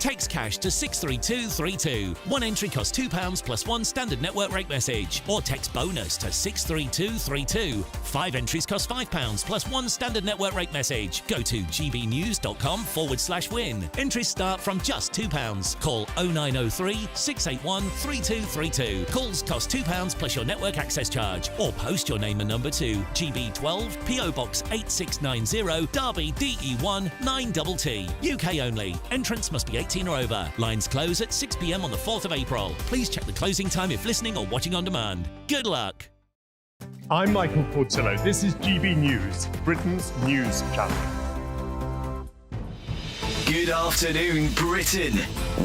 Text cash to 63232. One entry costs £2 plus one standard network rate message. Or text bonus to 63232. 5 entries cost £5 plus one standard network rate message. Go to gbnews.com/win. Entries start from just £2. Call 0903 681 3232. Calls cost £2 plus your network access charge. Or post your name and number to GB12 PO Box 8690 Derby DE1 9TT. UK only. Entrance must be 18 or over. Lines close at 6 p.m. on the 4th of April. Please check the closing time if listening or watching on demand. Good luck. I'm Michael Portillo. This is GB News, Britain's news channel. Good afternoon, Britain.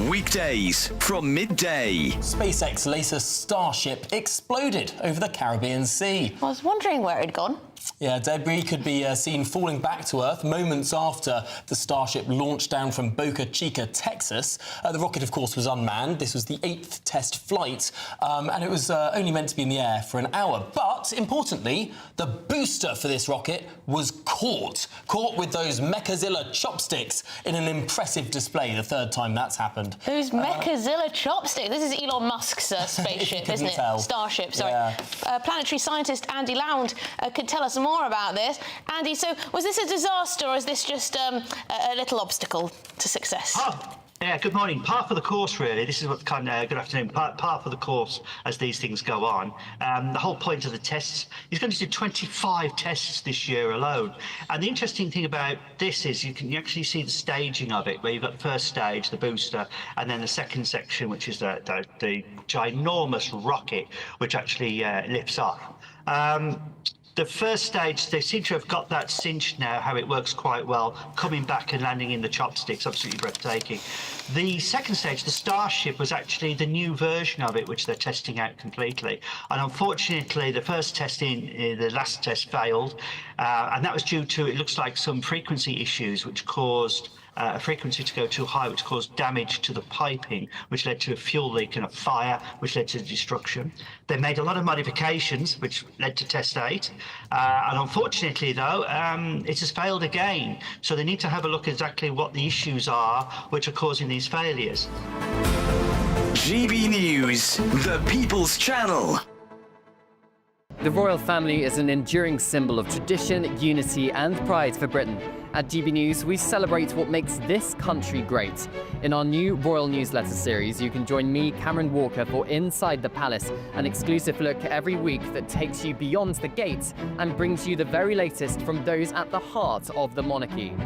Weekdays from midday. SpaceX latest Starship exploded over the Caribbean Sea. I was wondering where it had gone. Yeah, debris could be seen falling back to Earth moments after the Starship launched down from Boca Chica, Texas. The rocket, of course, was unmanned. This was the 8th test flight, and it was only meant to be in the air for an hour. But, importantly, the booster for this rocket was caught with those Mechazilla chopsticks in an impressive display, the 3rd time that's happened. Those Mechazilla chopsticks? This is Elon Musk's spaceship, isn't it? Tell. Starship, sorry. Yeah. Planetary scientist Andy Lound could tell us more about this. Andy, so was this a disaster or is this just a little obstacle to success? Yeah, good morning. Par for the course, really. This is what kind of good afternoon. Par for the course as these things go on. The whole point of the tests, he's going to do 25 tests this year alone. And the interesting thing about this is you actually see the staging of it, where you've got the first stage, the booster, and then the second section, which is the ginormous rocket, which actually lifts off. The first stage, they seem to have got that cinched now, how it works quite well, coming back and landing in the chopsticks, absolutely breathtaking. The second stage, the Starship, was actually the new version of it, which they're testing out completely. And unfortunately, the first testing, the last test failed, and that was due to, it looks like, some frequency issues, which caused a frequency to go too high, which caused damage to the piping, which led to a fuel leak and a fire, which led to destruction. They made a lot of modifications, which led to test 8. And unfortunately, though, it has failed again. So they need to have a look at exactly what the issues are which are causing these failures. GB News, the People's Channel. The royal family is an enduring symbol of tradition, unity and pride for Britain. At GB News, we celebrate what makes this country great. In our new royal newsletter series, you can join me, Cameron Walker, for Inside the Palace, an exclusive look every week that takes you beyond the gates and brings you the very latest from those at the heart of the monarchy.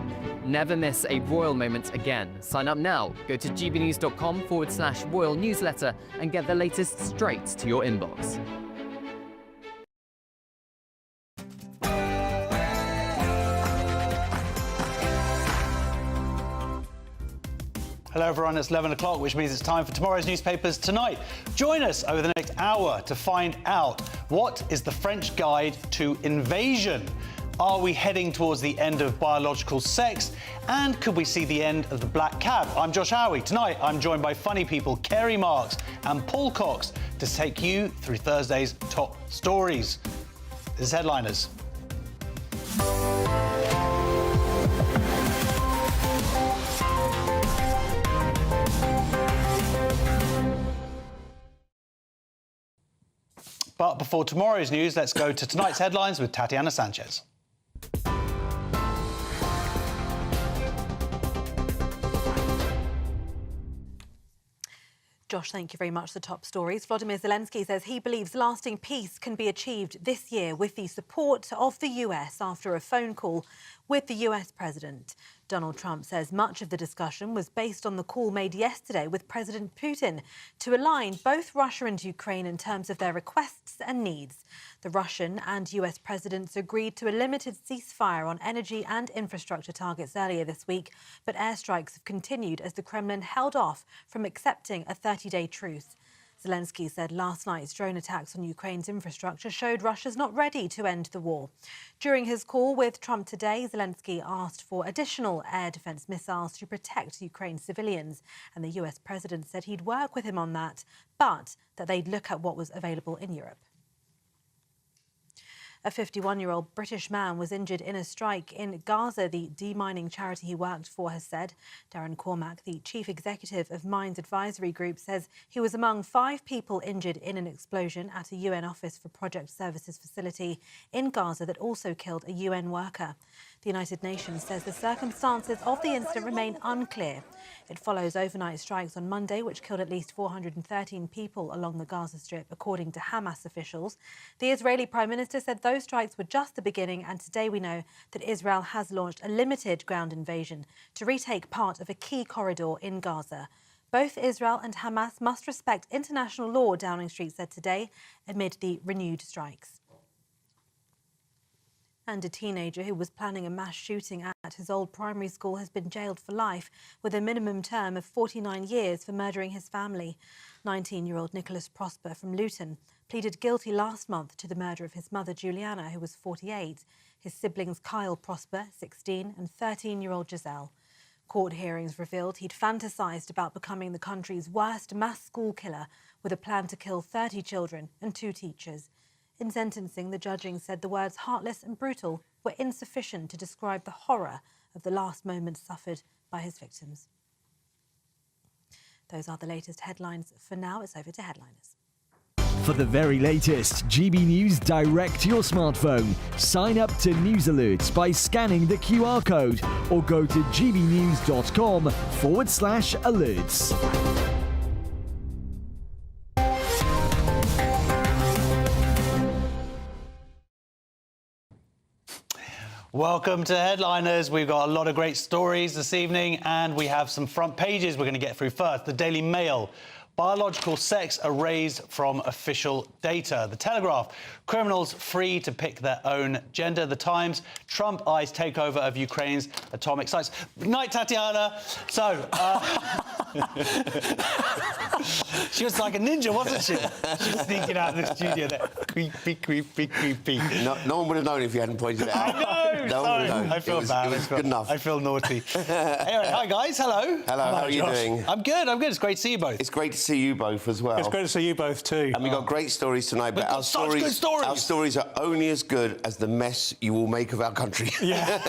Never miss a royal moment again. Sign up now. Go to gbnews.com/royal newsletter and get the latest straight to your inbox. Hello everyone, it's 11 o'clock, which means it's time for tomorrow's newspapers tonight. Join us over the next hour to find out what is the French guide to invasion. Are we heading towards the end of biological sex? And could we see the end of the black cab? I'm Josh Howie. Tonight, I'm joined by funny people Kerry Marks and Paul Cox to take you through Thursday's top stories. This is Headliners. But before tomorrow's news, let's go to tonight's headlines with Tatiana Sanchez. Josh, thank you very much for the top stories. Volodymyr Zelensky says he believes lasting peace can be achieved this year with the support of the US after a phone call with the US president. Donald Trump says much of the discussion was based on the call made yesterday with President Putin to align both Russia and Ukraine in terms of their requests and needs. The Russian and US presidents agreed to a limited ceasefire on energy and infrastructure targets earlier this week, but airstrikes have continued as the Kremlin held off from accepting a 30-day truce. Zelensky said last night's drone attacks on Ukraine's infrastructure showed Russia's not ready to end the war. During his call with Trump today, Zelensky asked for additional air defense missiles to protect Ukraine's civilians, and the US president said he'd work with him on that, but that they'd look at what was available in Europe. A 51-year-old British man was injured in a strike in Gaza, the demining charity he worked for has said. Darren Cormack, the chief executive of Mines Advisory Group, says he was among 5 people injured in an explosion at a UN Office for Project Services facility in Gaza that also killed a UN worker. The United Nations says the circumstances of the incident remain unclear. It follows overnight strikes on Monday, which killed at least 413 people along the Gaza Strip, according to Hamas officials. The Israeli Prime Minister said those strikes were just the beginning, and today we know that Israel has launched a limited ground invasion to retake part of a key corridor in Gaza. Both Israel and Hamas must respect international law, Downing Street said today, amid the renewed strikes. And a teenager who was planning a mass shooting at his old primary school has been jailed for life with a minimum term of 49 years for murdering his family. 19-year-old Nicholas Prosper from Luton pleaded guilty last month to the murder of his mother, Juliana, who was 48, his siblings Kyle Prosper, 16, and 13-year-old Giselle. Court hearings revealed he'd fantasised about becoming the country's worst mass school killer with a plan to kill 30 children and 2 teachers. In sentencing, the judging said the words heartless and brutal were insufficient to describe the horror of the last moments suffered by his victims. Those are the latest headlines. For now, it's over to Headliners. For the very latest GB News direct to your smartphone, sign up to News Alerts by scanning the QR code or go to gbnews.com/alerts. Welcome to Headliners. We've got a lot of great stories this evening, and we have some front pages we're going to get through first. The Daily Mail. Biological sex erased from official data. The Telegraph. Criminals free to pick their own gender. The Times. Trump eyes takeover of Ukraine's atomic sites. Night, Tatiana. So, she was like a ninja, wasn't she? She was sneaking out of the studio there. Creepy, creepy, creepy. No one would have known if you hadn't pointed it out. I know. No one would have known. I feel bad. It was good enough. I feel naughty. Anyway, hi guys. Hello. Hello. How are you doing? I'm good. It's great to see you both. It's great to see you both as well. It's great to see you both too. And we've got great stories tonight, but Good stories. our stories are only as good as the mess you will make of our country. Yeah.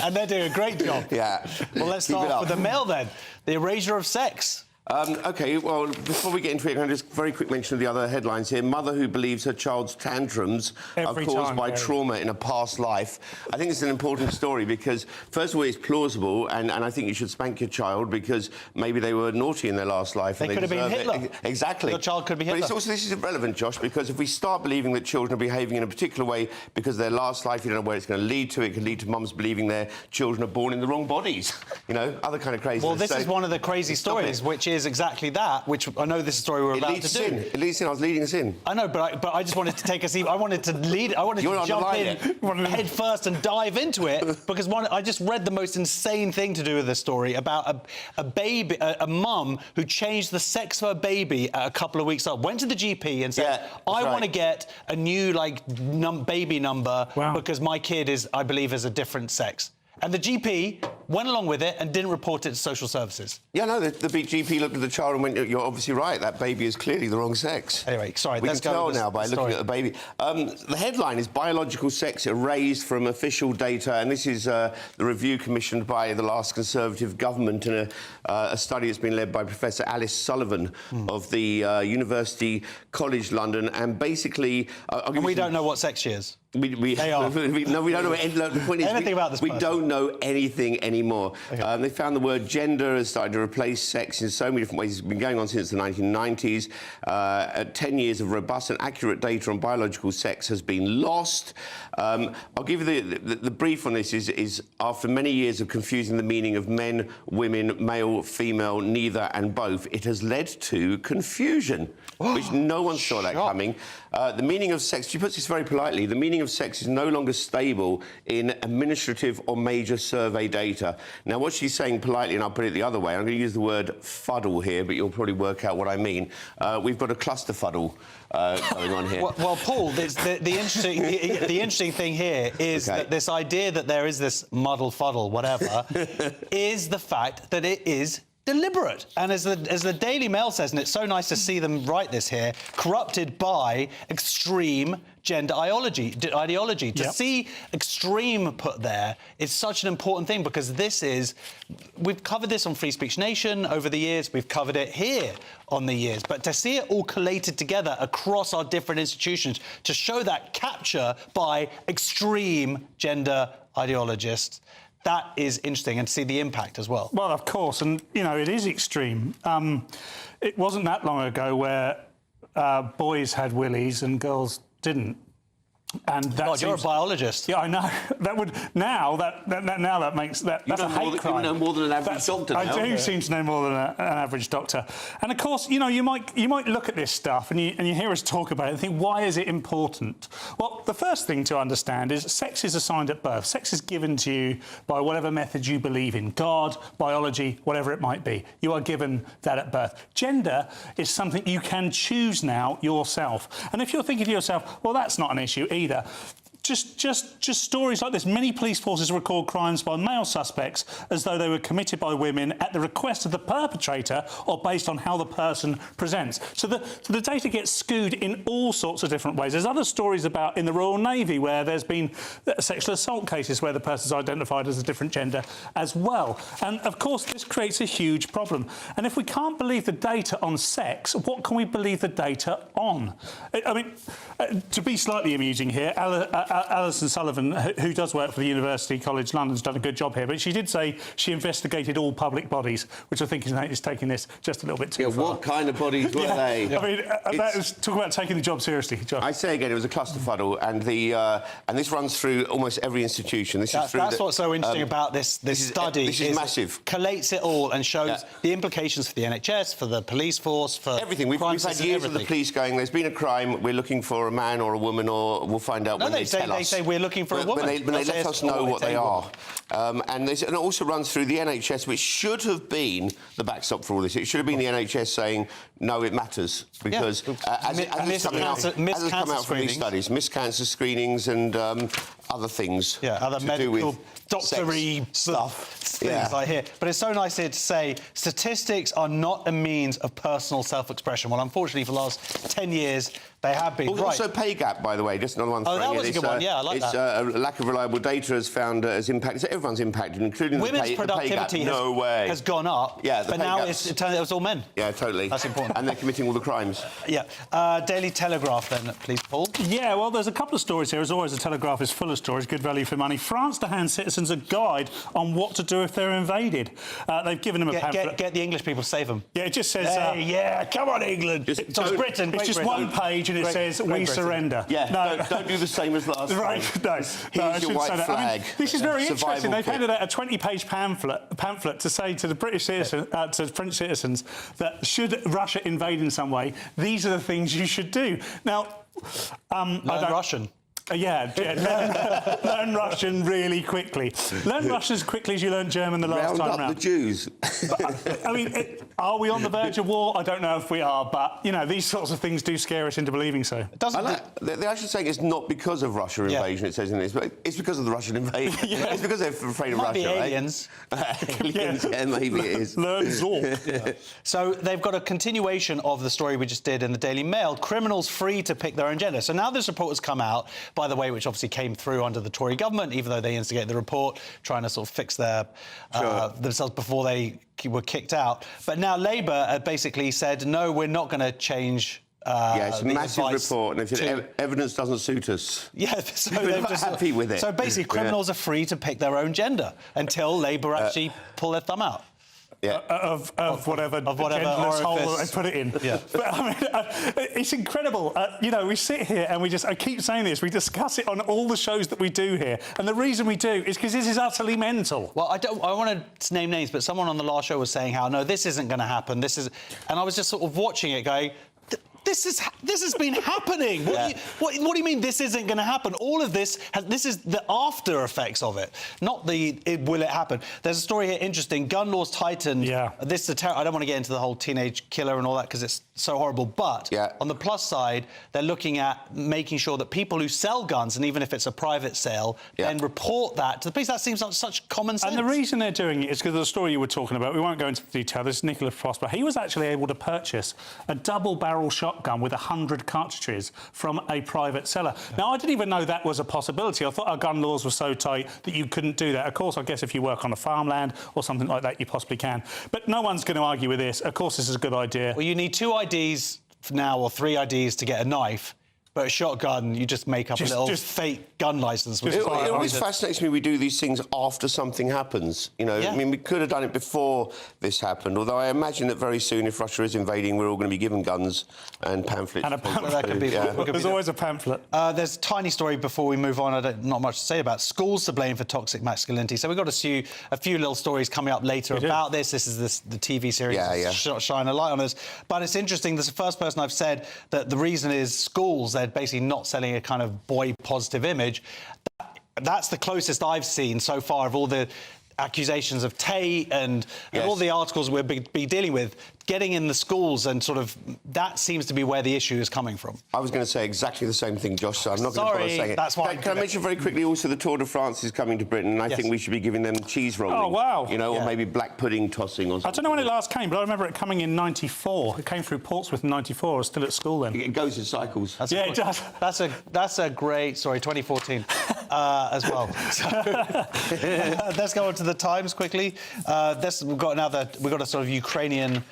And they're doing a great job. Yeah. Well, let's Keep it start up. with the Mail then. The erasure of sex. OK, well, before we get into it, can I just very quick mention of the other headlines here. Mother who believes her child's tantrums are caused by trauma in a past life. I think it's an important story because, first of all, it's plausible, and I think you should spank your child because maybe they were naughty in their last life. They could have been Hitler. Exactly. Your child could be Hitler. But it's also, this is irrelevant, Josh, because if we start believing that children are behaving in a particular way because of their last life, you don't know where it's going to lead to. It could lead to mums believing their children are born in the wrong bodies. You know, other kind of craziness. Well, this is one of the crazy stories, which is exactly that, which I know this is a story we're about to do. It leads in. I was leading us in. I know, but I just wanted to take us. I wanted to lead. I wanted to jump in head first and dive into it because I just read the most insane thing to do with this story about a baby, a mum who changed the sex of her baby at a couple of weeks old. Went to the GP and said, "I want to get a new baby number because my kid is, I believe, is a different sex." And the GP went along with it and didn't report it to social services. Yeah, no, the GP looked at the child and went, "You're obviously right. That baby is clearly the wrong sex." Anyway, sorry, we can tell now by looking at the baby. The headline is "Biological sex erased from official data," and this is the review commissioned by the last Conservative government in a study that's been led by Professor Alice Sullivan of the University College London, and basically, and we don't know what sex she is. They are. No, we don't know the point is, anything about this we person. don't know anything anymore. Okay. They found the word gender has started to replace sex in so many different ways. It's been going on since the 1990s. 10 years of robust and accurate data on biological sex has been lost. I'll give you the brief on this is after many years of confusing the meaning of men, women, male, female, neither and both, it has led to confusion, which no one saw that coming. The meaning of sex, she puts this very politely, the meaning of sex is no longer stable in administrative or major survey data. Now, what she's saying politely, and I'll put it the other way, I'm going to use the word fuddle here, but you'll probably work out what I mean. We've got a clusterfuddle going on here. Well, Paul, the interesting thing here is that this idea that there is this muddle, fuddle, whatever, is the fact that it is deliberate. And as the Daily Mail says, and it's so nice to see them write this here, corrupted by extreme gender ideology. To see extreme put there is such an important thing, because we've covered this on Free Speech Nation over the years, we've covered it here on the years, but to see it all collated together across our different institutions to show that capture by extreme gender ideologists, that is interesting, and to see the impact as well. Well, of course, and, you know, it is extreme. It wasn't that long ago where boys had willies and girls didn't. And that God, you're a biologist. Yeah, I know. That would now that makes that's a hate crime. You know more than an average doctor now. I do seem to know more than an average doctor. And of course, you know, you might look at this stuff and you hear us talk about it and think, why is it important? Well, the first thing to understand is sex is assigned at birth. Sex is given to you by whatever method you believe in, God, biology, whatever it might be. You are given that at birth. Gender is something you can choose now yourself. And if you're thinking to yourself, well, that's not an issue either. Just stories like this. Many police forces record crimes by male suspects as though they were committed by women at the request of the perpetrator or based on how the person presents. So the data gets skewed in all sorts of different ways. There's other stories about in the Royal Navy where there's been sexual assault cases where the person's identified as a different gender as well. And, of course, this creates a huge problem. And if we can't believe the data on sex, what can we believe the data on? I mean, to be slightly amusing here, Alison Sullivan, who does work for the University College London, has done a good job here, but she did say she investigated all public bodies, which I think is taking this just a little bit too far. What kind of bodies were they? I mean, that was talk about taking the job seriously, Josh. I say again, it was a clusterfuddle, and this runs through almost every institution. That's what's so interesting about this study. This is massive. Collates it all and shows the implications for the NHS, for the police force, for everything. We've had years of the police going, there's been a crime, we're looking for a man or a woman, or we'll find out when they tell us. They say we're looking for a woman. When they let us know what they are. And it also runs through the NHS, which should have been the backstop for all this. It should have been the NHS saying, no, it matters. Because as it's come out from these studies, missed cancer screenings and other things. Yeah, other medical, doctory stuff. Things I hear. But it's so nice here to say statistics are not a means of personal self-expression. Well, unfortunately, for the last 10 years, they have been. Also, pay gap, by the way, just another one. Oh, that was a good one. Yeah, I like that. A lack of reliable data has found has impacted. So everyone's impacted, including women's the pay productivity gap. has gone up. Yeah, but now it turns out it's all men. Yeah, totally. That's important. And they're committing all the crimes. Yeah. Daily Telegraph, then, please, Paul. Yeah, well, there's a couple of stories here. As always, the Telegraph is full of stories. Good value for money. France to hand citizens a guide on what to do if they're invaded. They've given them a pamphlet. Get the English people, save them. Yeah, it just says... come on, England. It's Britain. It's just one page and it says, we surrender. Yeah, no. don't do the same as last time. Right, no. Here's your white flag. I mean, this is very interesting. They've kit. handed out a 20-page pamphlet to say to the British citizens, to French citizens, that should Russia invade in some way, these are the things you should do. Now... Learn Russian. Learn Russian really quickly. Learn Russian as quickly as you learned German the last time round. the Jews. I mean, are we on the verge of war? I don't know if we are, but, you know, these sorts of things do scare us into believing so. They're actually saying it's not because of Russia invasion, it says in this, but it's because of the Russian invasion. It's because they're afraid of Russia, be aliens. Right? Aliens, maybe it is. Learn Zork. So they've got a continuation of the story we just did in the Daily Mail, criminals free to pick their own gender. So now this report has come out, by the way, which obviously came through under the Tory government, even though they instigated the report, trying to sort of fix themselves before they were kicked out. But now Labour basically said, no, we're not going to change... it's a massive report, and if evidence doesn't suit us, so they're not happy with it. So basically, criminals are free to pick their own gender until Labour actually pull their thumb out. Of whatever genderless hole that they put it in. Yeah. But, I mean, it's incredible. You know, we sit here and I keep saying this, we discuss it on all the shows that we do here. And the reason we do is because this is utterly mental. Well, I want to name names, but someone on the last show was saying how, no, this isn't going to happen. And I was just sort of watching it going, This has been happening. What do you mean this isn't going to happen? All of this is the after effects of it, not will it happen. There's a story here, interesting. Gun laws tightened. Yeah. This is I don't want to get into the whole teenage killer and all that because it's so horrible. But on the plus side, they're looking at making sure that people who sell guns, and even if it's a private sale, then report that to the police. That seems like such common sense. And the reason they're doing it is because of the story you were talking about. We won't go into detail. This is Nicholas Prosper. He was actually able to purchase a double-barrel shotgun with 100 cartridges from a private seller. Now, I didn't even know that was a possibility. I thought our gun laws were so tight that you couldn't do that. Of course, I guess if you work on a farmland or something like that, you possibly can. But no one's going to argue with this. Of course, this is a good idea. Well, you need 2 IDs now or 3 IDs to get a knife. But a shotgun, you just make up a little fake gun licence. It always fascinates me we do these things after something happens. You know, I mean, we could have done it before this happened, although I imagine that very soon, if Russia is invading, we're all going to be given guns and pamphlets. And a pamphlet. There's always a pamphlet. There's a tiny story before we move on. Not much to say about. Schools to blame for toxic masculinity. So we've got a few little stories coming up later about this. This is the TV series shine a light on us. But it's interesting. There's the first person I've said that the reason is schools. They're basically not selling a kind of boy-positive image. That's the closest I've seen so far of all the accusations of Tate and all the articles we'll be dealing with. Getting in the schools and sort of that seems to be where the issue is coming from. I was going to say exactly the same thing, Josh, so I'm not going to bother saying it. That's why. Can I mention very quickly also the Tour de France is coming to Britain, and I think we should be giving them cheese rolling. Oh, wow. You know, or maybe black pudding tossing or something. I don't know when it last came, but I remember it coming in '94. It came through Portsmouth in '94. I was still at school then. It goes in cycles. It does. That's a great story. 2014 as well. So, let's go on to the Times quickly. We've got a sort of Ukrainian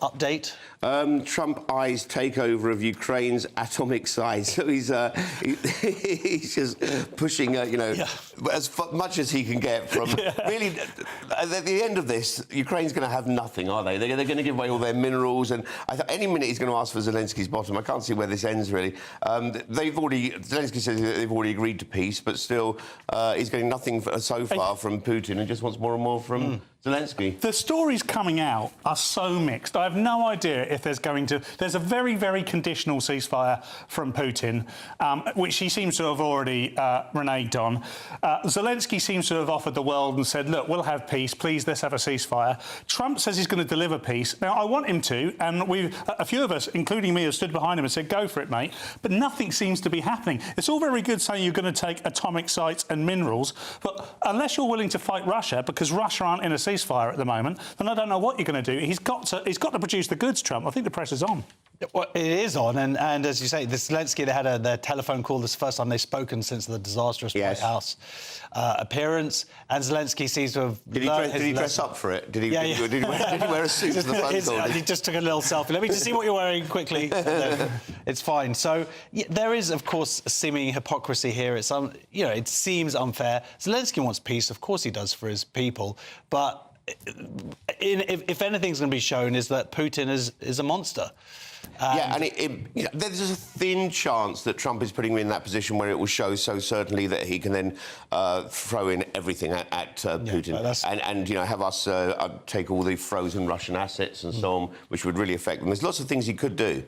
update. Trump eyes takeover of Ukraine's atomic site. So he's just pushing, as much as he can get from... Really, at the end of this, Ukraine's going to have nothing, are they? They're going to give away all their minerals, and any minute he's going to ask for Zelensky's bottom. I can't see where this ends, really. Zelensky says that they've already agreed to peace, but still he's getting nothing so far from Putin and just wants more and more from Zelensky. The stories coming out are so mixed. I have no idea if there's a very, very conditional ceasefire from Putin, which he seems to have already reneged on. Zelensky seems to have offered the world and said, look, we'll have peace, please, let's have a ceasefire. Trump says he's going to deliver peace. Now, I want him to, and a few of us, including me, have stood behind him and said, go for it, mate. But nothing seems to be happening. It's all very good saying you're going to take atomic sites and minerals, but unless you're willing to fight Russia, because Russia aren't in a ceasefire at the moment, then I don't know what you're going to do. He's got to produce the goods, Trump. I think the pressure's on. Well, it is on, and as you say, the Zelensky, they had their telephone call. This is the first time they've spoken since the disastrous White House appearance, and Zelensky seems to have... Did he dress up for it? Did he wear a suit to the phone call? He just took a little selfie. Let me just see what you're wearing quickly. No, it's fine. So there is, of course, a seeming hypocrisy here. It's it seems unfair. Zelensky wants peace, of course he does, for his people, but if anything's going to be shown is that Putin is a monster. And there's a thin chance that Trump is putting him in that position where it will show so certainly that he can then throw in everything at Putin and have us take all the frozen Russian assets and so on, which would really affect them. There's lots of things he could do,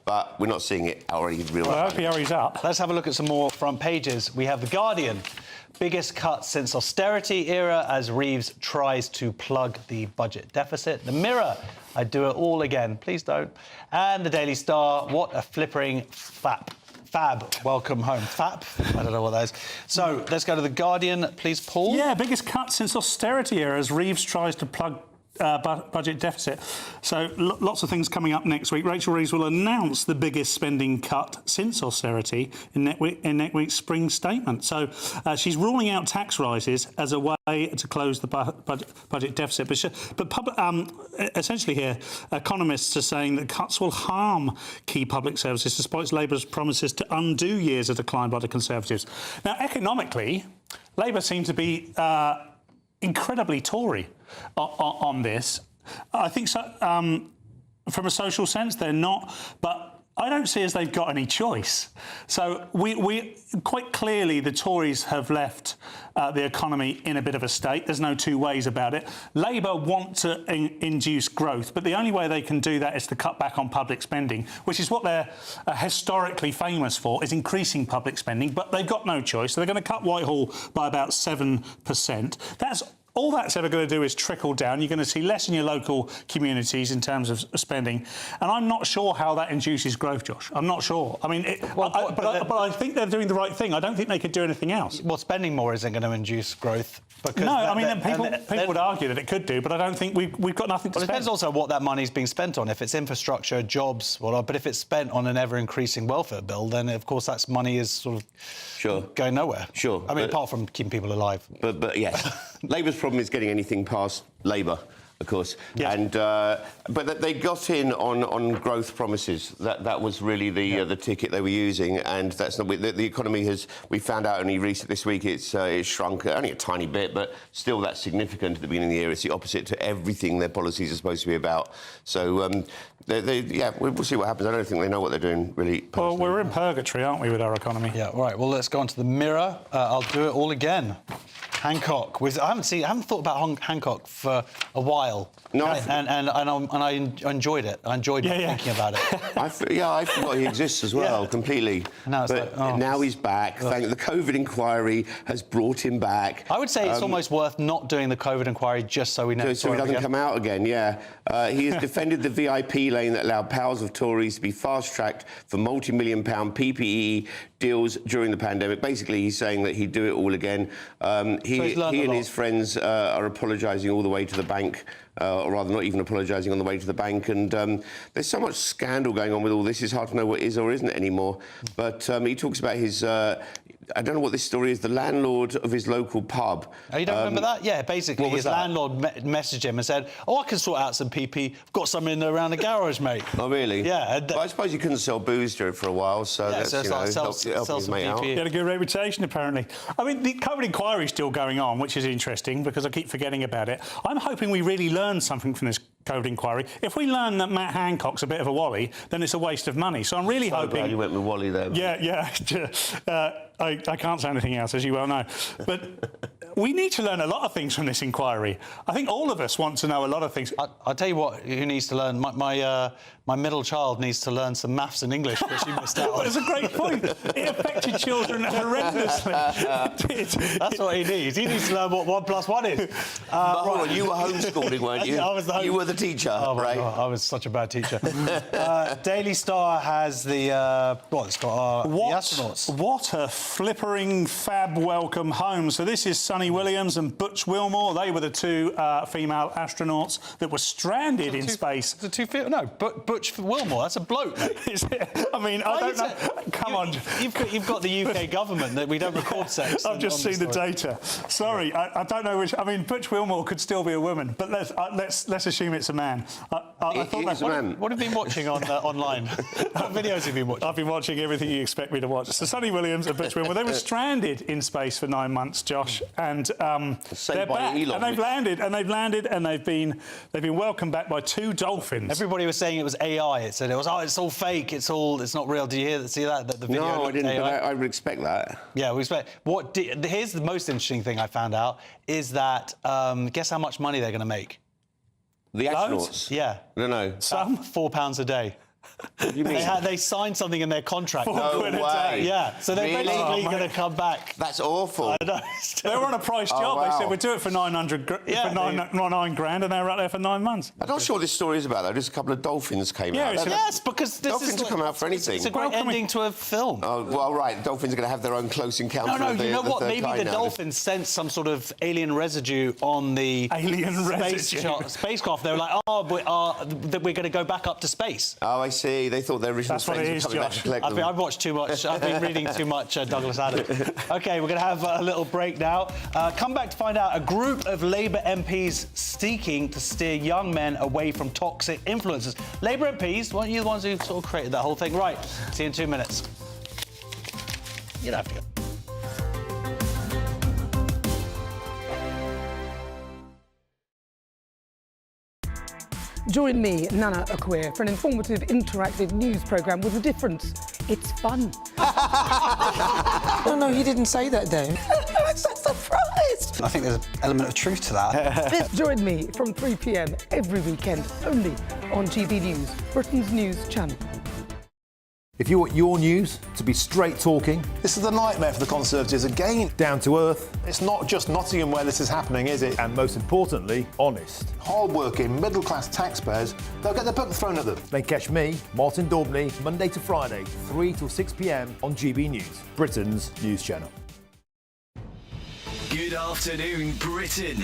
but we're not seeing it already real. Well, I hope he hurries up. Let's have a look at some more front pages. We have The Guardian. Biggest cut since austerity era as Reeves tries to plug the budget deficit. The Mirror, I'd do it all again. Please don't. And the Daily Star, what a flippering fab. Welcome home. Fap? I don't know what that is. So let's go to The Guardian, please, Paul. Yeah, biggest cut since austerity era as Reeves tries to plug budget deficit. So lots of things coming up next week. Rachel Reeves will announce the biggest spending cut since austerity in next week's spring statement. So she's ruling out tax rises as a way to close the budget deficit. But essentially here, economists are saying that cuts will harm key public services despite Labour's promises to undo years of decline by the Conservatives. Now, economically, Labour seem to be incredibly Tory on this. I think so, from a social sense, they're not, but I don't see as they've got any choice. So we quite clearly, the Tories have left the economy in a bit of a state. There's no two ways about it. Labour want to induce growth, but the only way they can do that is to cut back on public spending, which is what they're historically famous for, is increasing public spending, but they've got no choice. So they're going to cut Whitehall by about 7%. All that's ever going to do is trickle down. You're going to see less in your local communities in terms of spending. And I'm not sure how that induces growth, Josh. I'm not sure. I mean, but I think they're doing the right thing. I don't think they could do anything else. Well, spending more isn't going to induce growth. Because no, I mean, people would argue that it could do, but I don't think we've got nothing to spend. It depends also what that money's being spent on. If it's infrastructure, jobs, but if it's spent on an ever-increasing welfare bill, then, of course, that money is sort of going nowhere. Sure. I mean, apart from keeping people alive. But yes, Labour's problem is getting anything past Labour, of course. Yes. And but they got in on growth promises. That was really the ticket they were using, and that's not the economy has. We found out only recently this week it's shrunk only a tiny bit, but still that's significant at the beginning of the year. It's the opposite to everything their policies are supposed to be about. So we'll see what happens. I don't think they know what they're doing really. Personally. Well, we're in purgatory, aren't we, with our economy? Yeah. Right. Well, let's go on to the Mirror. I'll do it all again. Hancock. I haven't thought about Hancock for a while. No, and I enjoyed it. I enjoyed thinking about it. I forgot he exists as well, completely. Now now he's back. The COVID inquiry has brought him back. I would say it's almost worth not doing the COVID inquiry just so we know. So he doesn't come out again, He has defended the VIP lane that allowed powers of Tories to be fast-tracked for multi-million-pound PPE deals during the pandemic. Basically, he's saying that he'd do it all again. He and his friends are apologising all the way to the bank, or rather not even apologising on the way to the bank. And there's so much scandal going on with all this, it's hard to know what is or isn't anymore. But he talks about his... I don't know what this story is, the landlord of his local pub. Oh, you don't remember that? Yeah, basically his landlord messaged him and said, I can sort out some PP. I've got some in around the garage, mate. Oh, really? Yeah. Well, I suppose you couldn't sell booze to it for a while, so that's, sell his mate out. He had a good reputation, apparently. I mean, the COVID inquiry is still going on, which is interesting, because I keep forgetting about it. I'm hoping we really learn something from this COVID inquiry. If we learn that Matt Hancock's a bit of a wally, then it's a waste of money. So I'm really hoping... Glad you went with Wally there. Yeah. I can't say anything else, as you well know. But we need to learn a lot of things from this inquiry. I think all of us want to know a lot of things. I'll tell you what, who needs to learn? My middle child needs to learn some maths and English, which she missed out on. It's a great point. It affected children horrendously. That's what he needs. He needs to learn what 1 + 1 is. Hold on, you were homeschooling, weren't you? You were the teacher, right? God, I was such a bad teacher. Daily Star has the astronauts. What a flippering fab welcome home. So this is Sunny Williams and Butch Wilmore. They were the two female astronauts that were stranded in space. The two no, Butch Wilmore, that's a bloke, mate. Is it? I mean, I don't know. Come on. You've got the UK government that we don't record sex. I've just seen the data. Sorry, I don't know which... I mean, Butch Wilmore could still be a woman, but let's assume it's a man. I thought that's a man. What have you been watching online? What videos have you been watching? I've been watching everything you expect me to watch. So Sunny Williams and Butch Wilmore, they were stranded in space for 9 months, Josh, and they're back. And they've landed, and they've been welcomed back by 2 dolphins. Everybody was saying it was AI. It said it's all fake. It's not real. Did you see that? The video? No, I didn't. But I would expect that. Yeah, we expect. Here's the most interesting thing I found out is that guess how much money they're going to make? The astronauts? Yeah. I don't know. Some £4 a day. What do you mean? They signed something in their contract. No way. Yeah, so they're basically going to come back. That's awful. I know. They were on a price job. Wow. They said, we'll do it for 900 9 grand, and they were out there for 9 months. I'm not sure what this story is about, though. Just a couple of dolphins came out. Yes, because dolphins will come out for anything. It's a great ending to a film. Oh, well, right. Dolphins are going to have their own close encounter. No, you know what? Maybe the dolphins sensed some sort of alien residue on the spacecraft. They were like, we're going to go back up to space. Oh, I see. They thought their original friends were coming back to collect them. I've watched too much. I've been reading too much Douglas Adams. OK, we're going to have a little break now. Come back to find out a group of Labour MPs seeking to steer young men away from toxic influences. Labour MPs, weren't you the ones who sort of created that whole thing? Right, see you in 2 minutes. You don't have to go. Join me, Nana Akweer, for an informative, interactive news programme with a difference. It's fun. No, he didn't say that, Dave. I'm so surprised. I think there's an element of truth to that. Join me from 3 p.m. every weekend, only on GB News, Britain's news channel. If you want your news to be straight talking... This is a nightmare for the Conservatives again. Down to earth. It's not just Nottingham where this is happening, is it? And most importantly, honest. Hard-working, middle-class taxpayers, they'll get their book thrown at them. Then catch me, Martin Daubney, Monday to Friday, 3 till 6 p.m. on GB News, Britain's news channel. Good afternoon, Britain.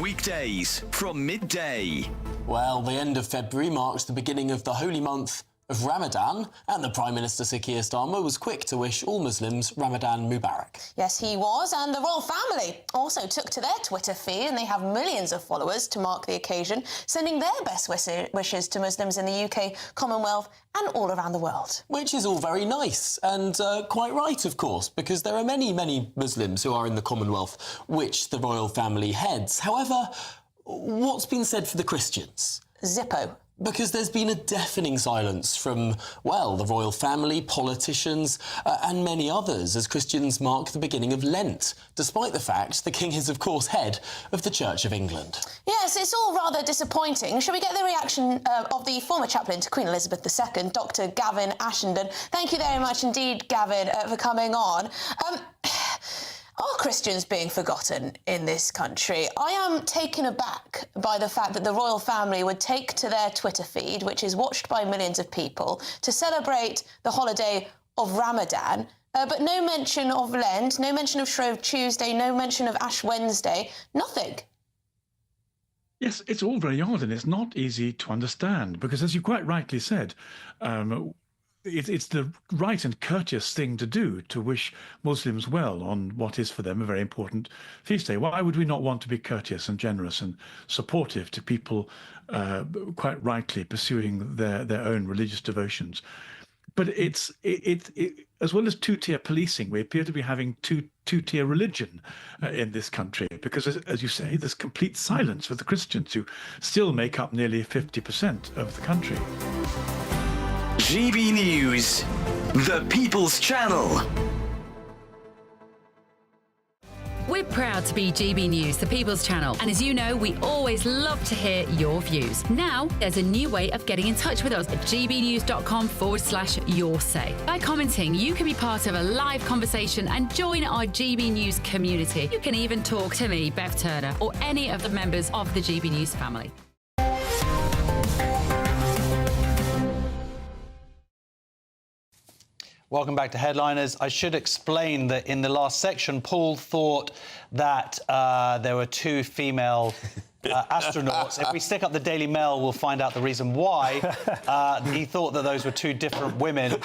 Weekdays from midday. Well, the end of February marks the beginning of the holy month of Ramadan, and the Prime Minister Sir Keir Starmer was quick to wish all Muslims Ramadan Mubarak. Yes, he was, and the royal family also took to their Twitter feed, and they have millions of followers to mark the occasion, sending their best wishes to Muslims in the UK, Commonwealth and all around the world. Which is all very nice, and quite right, of course, because there are many, many Muslims who are in the Commonwealth, which the royal family heads. However, what's been said for the Christians? Zippo. Because there's been a deafening silence from, well, the royal family, politicians and many others as Christians mark the beginning of Lent, despite the fact the King is, of course, head of the Church of England. Yes, it's all rather disappointing. Shall we get the reaction of the former chaplain to Queen Elizabeth II, Dr Gavin Ashenden? Thank you very much indeed, Gavin, for coming on. Are Christians being forgotten in this country? I am taken aback by the fact that the royal family would take to their Twitter feed, which is watched by millions of people, to celebrate the holiday of Ramadan, but no mention of Lent, no mention of Shrove Tuesday, no mention of Ash Wednesday, nothing. Yes, it's all very odd and it's not easy to understand because, as you quite rightly said, it's the right and courteous thing to do to wish Muslims well on what is for them a very important feast day. Why would we not want to be courteous and generous and supportive to people quite rightly pursuing their own religious devotions? But it's as well as two-tier policing, we appear to be having two-tier religion in this country because, as you say, there's complete silence for the Christians who still make up nearly 50% of the country. GB News, the People's Channel. We're proud to be GB News, the People's Channel. And as you know, we always love to hear your views. Now, there's a new way of getting in touch with us at gbnews.com/yoursay. By commenting, you can be part of a live conversation and join our GB News community. You can even talk to me, Bev Turner, or any of the members of the GB News family. Welcome back to Headliners. I should explain that in the last section, Paul thought that there were two female astronauts. If we stick up the Daily Mail, we'll find out the reason why. He thought that those were two different women,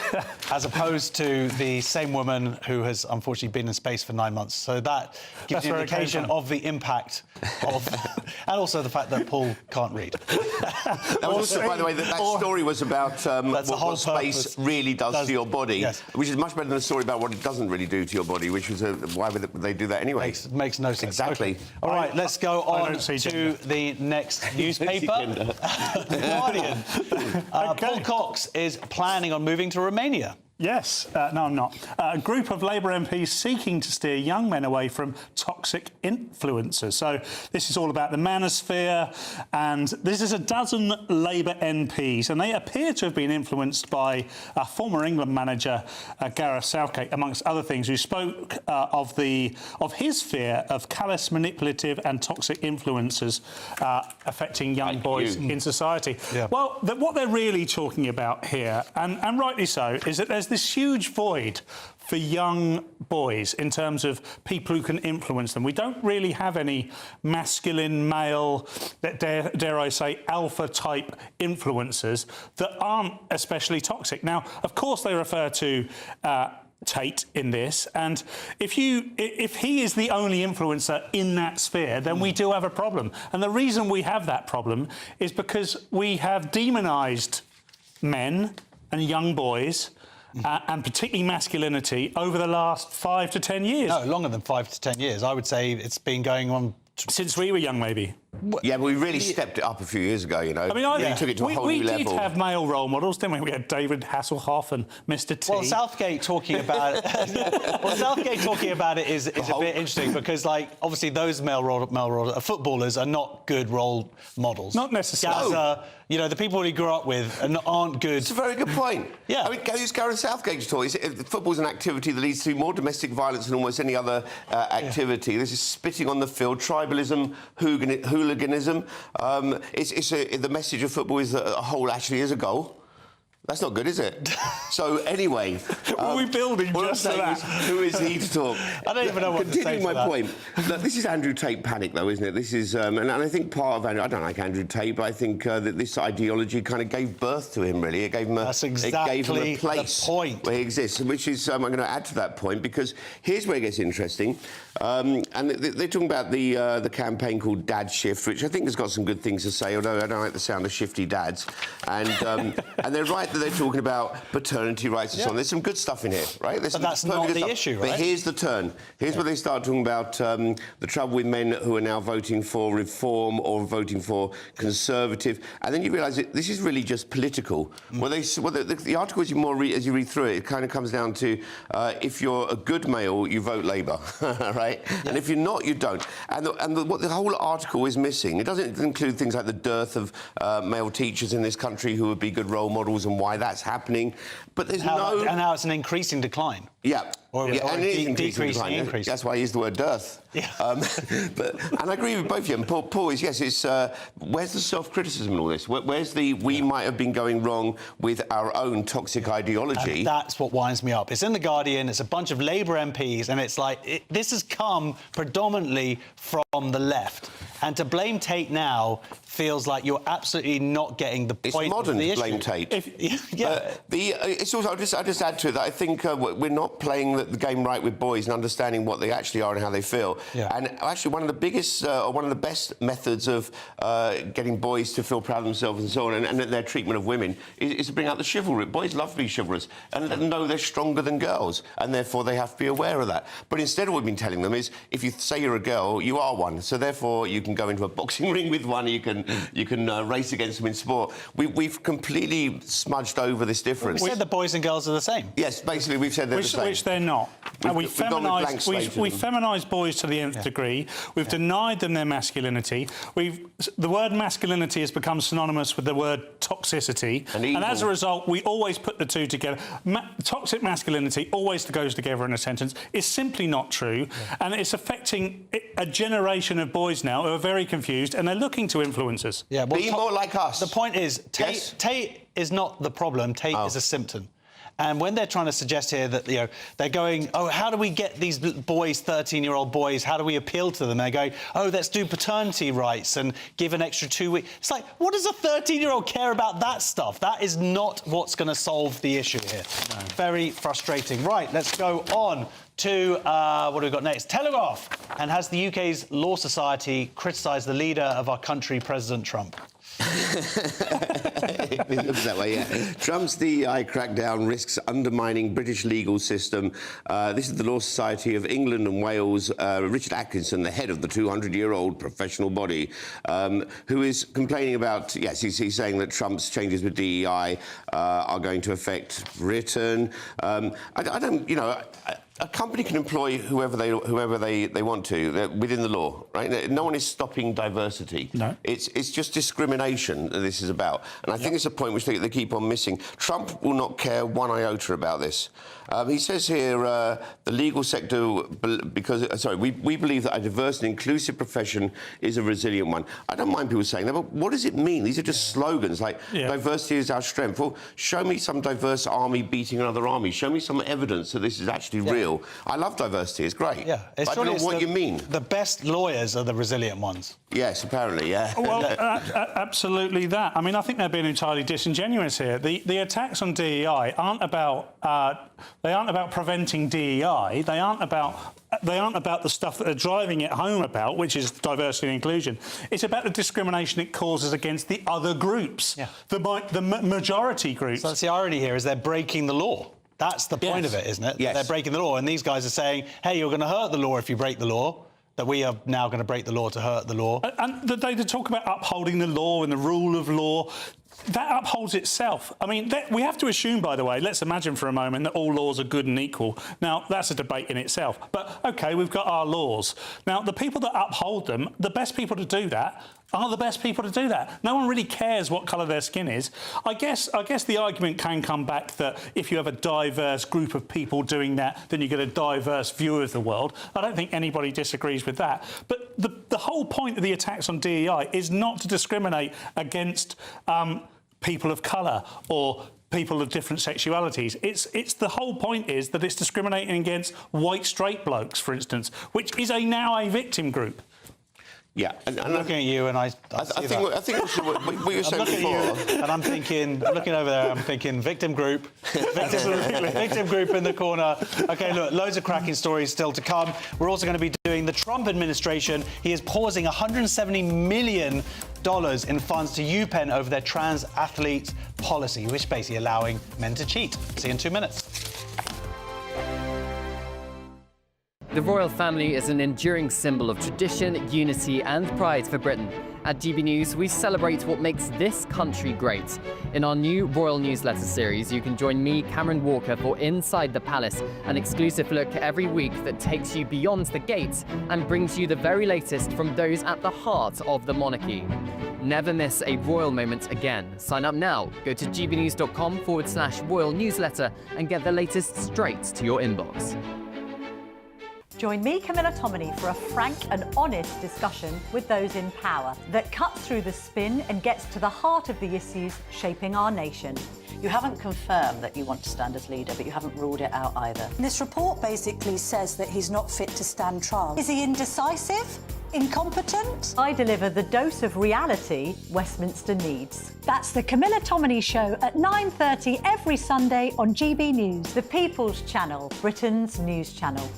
as opposed to the same woman who has unfortunately been in space for 9 months. So that gives you an indication of the impact of, and also the fact that Paul can't read. That was, by the way, that story was about what space really does to your body, which is much better than a story about what it doesn't really do to your body, which was why would they do that anyway? Makes no sense. Exactly. Okay. All right, let's go on to the next newspaper, The Guardian. Paul Cox is planning on moving to Romania. Yes. No, I'm not. A group of Labour MPs seeking to steer young men away from toxic influencers. So this is all about the manosphere, and this is a dozen Labour MPs, and they appear to have been influenced by former England manager Gareth Southgate, amongst other things, who spoke of his fear of callous, manipulative and toxic influencers affecting young boys in society. Yeah. Well, what they're really talking about here, and rightly so, is that there's this huge void for young boys in terms of people who can influence them. We don't really have any masculine, male, dare I say, alpha-type influencers that aren't especially toxic. Now, of course, they refer to Tate in this, and if he is the only influencer in that sphere, then we do have a problem. And the reason we have that problem is because we have demonised men and young boys, and particularly masculinity, over the last 5 to 10 years. No, longer than 5 to 10 years. I would say it's been going on... Since we were young, maybe. Yeah, but we really stepped it up a few years ago, you know. I mean, we took it to a whole new level. We did have male role models, didn't we? We had David Hasselhoff and Mr. T. Well, Southgate talking about it is a bit interesting because, like, obviously those male footballers are not good role models. Not necessarily. Gazza, you know, the people he grew up with aren't good. It's a very good point. Yeah. I mean, use Gareth Southgate's talk. Football's an activity that leads to more domestic violence than almost any other activity. Yeah. This is spitting on the field, tribalism, hooliganism. The message of football is that a hole actually is a goal. That's not good, is it? So anyway, we building just for that. Who is he to talk? I don't even know what to say. Continuing my point. Look, this is Andrew Tate panic, though, isn't it? This is, and I think part of Andrew. I don't like Andrew Tate, but I think that this ideology kind of gave birth to him. Really, it gave him a. That's exactly it gave him a place the point where he exists, which is I'm going to add to that point because here's where it gets interesting. And they're talking about the campaign called Dad Shift, which I think has got some good things to say, although I don't like the sound of shifty dads. And they're right that they're talking about paternity rights and so on. There's some good stuff in here, right? But that's not the issue, right? But here's the turn. Here's where they start talking about the trouble with men who are now voting for reform or voting for conservative. And then you realise that this is really just political. The article, as you read through it, it kind of comes down to if you're a good male, you vote Labour, right? Yeah. And if you're not, you don't. And what the whole article is missing, it doesn't include things like the dearth of male teachers in this country who would be good role models and why that's happening. But there's and how it's an increasing decline. Yeah. Or decreasing increase. That's why I used the word dearth. Yeah. And I agree with both of you. And Paul is, yes, it's where's the self-criticism in all this? Where's the we might have been going wrong with our own toxic ideology? And that's what winds me up. It's in The Guardian, it's a bunch of Labour MPs, and it's like, this has come predominantly from the left. And to blame Tate now feels like you're absolutely not getting the point of the issue. It's modern to blame Tate. It's also, I'll just add to it that I think we're not playing the game right with boys and understanding what they actually are and how they feel. Yeah. And actually, one of the biggest, or one of the best methods of getting boys to feel proud of themselves and so on, and their treatment of women, is to bring out the chivalry. Boys love to be chivalrous and know they're stronger than girls, and therefore they have to be aware of that. But instead, what we've been telling them is, if you say you're a girl, you are one. So therefore, you can go into a boxing ring with one. You can race against them in sport. We've completely smudged over this difference. We said the boys and girls are the same. Yes, basically we've said they're the same. Which they're not. We feminise boys to the nth degree. We've denied them their masculinity. The word masculinity has become synonymous with the word toxicity. And as a result, we always put the two together. Toxic masculinity always goes together in a sentence. It's simply not true. And it's affecting a generation of boys now who are very confused and they're looking to influence us. Yeah, well, be more like us. The point is, Tate is not the problem. Tate is a symptom. And when they're trying to suggest here that, you know, they're going, oh, how do we get these boys, 13-year-old boys, how do we appeal to them? They're going, oh, let's do paternity rights and give an extra 2 weeks. It's like, what does a 13-year-old care about that stuff? That is not what's going to solve the issue here. No. Very frustrating. Right, let's go on to, what do we got next? Telegraph. And has the UK's Law Society criticised the leader of our country, President Trump? It looks that way, yeah. Trump's DEI crackdown risks undermining British legal system. This is the Law Society of England and Wales. Richard Atkinson, the head of the 200-year-old professional body, who is complaining about, yes, he's saying that Trump's changes with DEI are going to affect Britain. I don't, you know... A company can employ whoever they want to within the law, right? No one is stopping diversity. No. It's just discrimination that this is about. And I think it's a point which they keep on missing. Trump will not care one iota about this. He says here, the legal sector, we believe that a diverse and inclusive profession is a resilient one. I don't mind people saying that, but what does it mean? These are just slogans, like diversity is our strength. Well, show me some diverse army beating another army. Show me some evidence that this is actually real. I love diversity, it's great. Yeah, but I don't know what you mean. The best lawyers are the resilient ones. Yes, apparently, yeah. Well, absolutely that. I mean, I think they're being entirely disingenuous here. The attacks on DEI aren't about preventing DEI. They aren't about the stuff that they're driving it home about, which is diversity and inclusion. It's about the discrimination it causes against the other groups, the majority groups. So that's the irony here, is they're breaking the law. That's the point of it, isn't it? Yes. They're breaking the law, and these guys are saying, hey, you're going to hurt the law if you break the law. that we are now going to break the law to hurt the law. And they talk about upholding the law and the rule of law. That upholds itself. I mean, we have to assume, by the way, let's imagine for a moment that all laws are good and equal. Now, that's a debate in itself. But, OK, we've got our laws. Now, the people that uphold them, the best people to do that are the best people to do that. No one really cares what colour their skin is. I guess the argument can come back that if you have a diverse group of people doing that, then you get a diverse view of the world. I don't think anybody disagrees with that. But the whole point of the attacks on DEI is not to discriminate against people of colour or people of different sexualities. It's the whole point is that it's discriminating against white straight blokes, for instance, which is now a victim group. Yeah, and I'm looking at you, and I think we were saying before. And I'm looking over there, I'm thinking victim group, victim group in the corner. OK, look, loads of cracking stories still to come. We're also going to be doing the Trump administration. He is pausing $170 million in funds to UPenn over their trans athlete policy, which is basically allowing men to cheat. See you in 2 minutes. The royal family is an enduring symbol of tradition, unity and pride for Britain. At GB News, we celebrate what makes this country great. In our new royal newsletter series, you can join me, Cameron Walker, for Inside the Palace, an exclusive look every week that takes you beyond the gates and brings you the very latest from those at the heart of the monarchy. Never miss a royal moment again. Sign up now. Go to gbnews.com/royal newsletter and get the latest straight to your inbox. Join me, Camilla Tominey, for a frank and honest discussion with those in power that cuts through the spin and gets to the heart of the issues shaping our nation. You haven't confirmed that you want to stand as leader, but you haven't ruled it out either. This report basically says that he's not fit to stand trial. Is he indecisive? Incompetent? I deliver the dose of reality Westminster needs. That's the Camilla Tominey Show at 9:30 every Sunday on GB News. The People's Channel, Britain's news channel.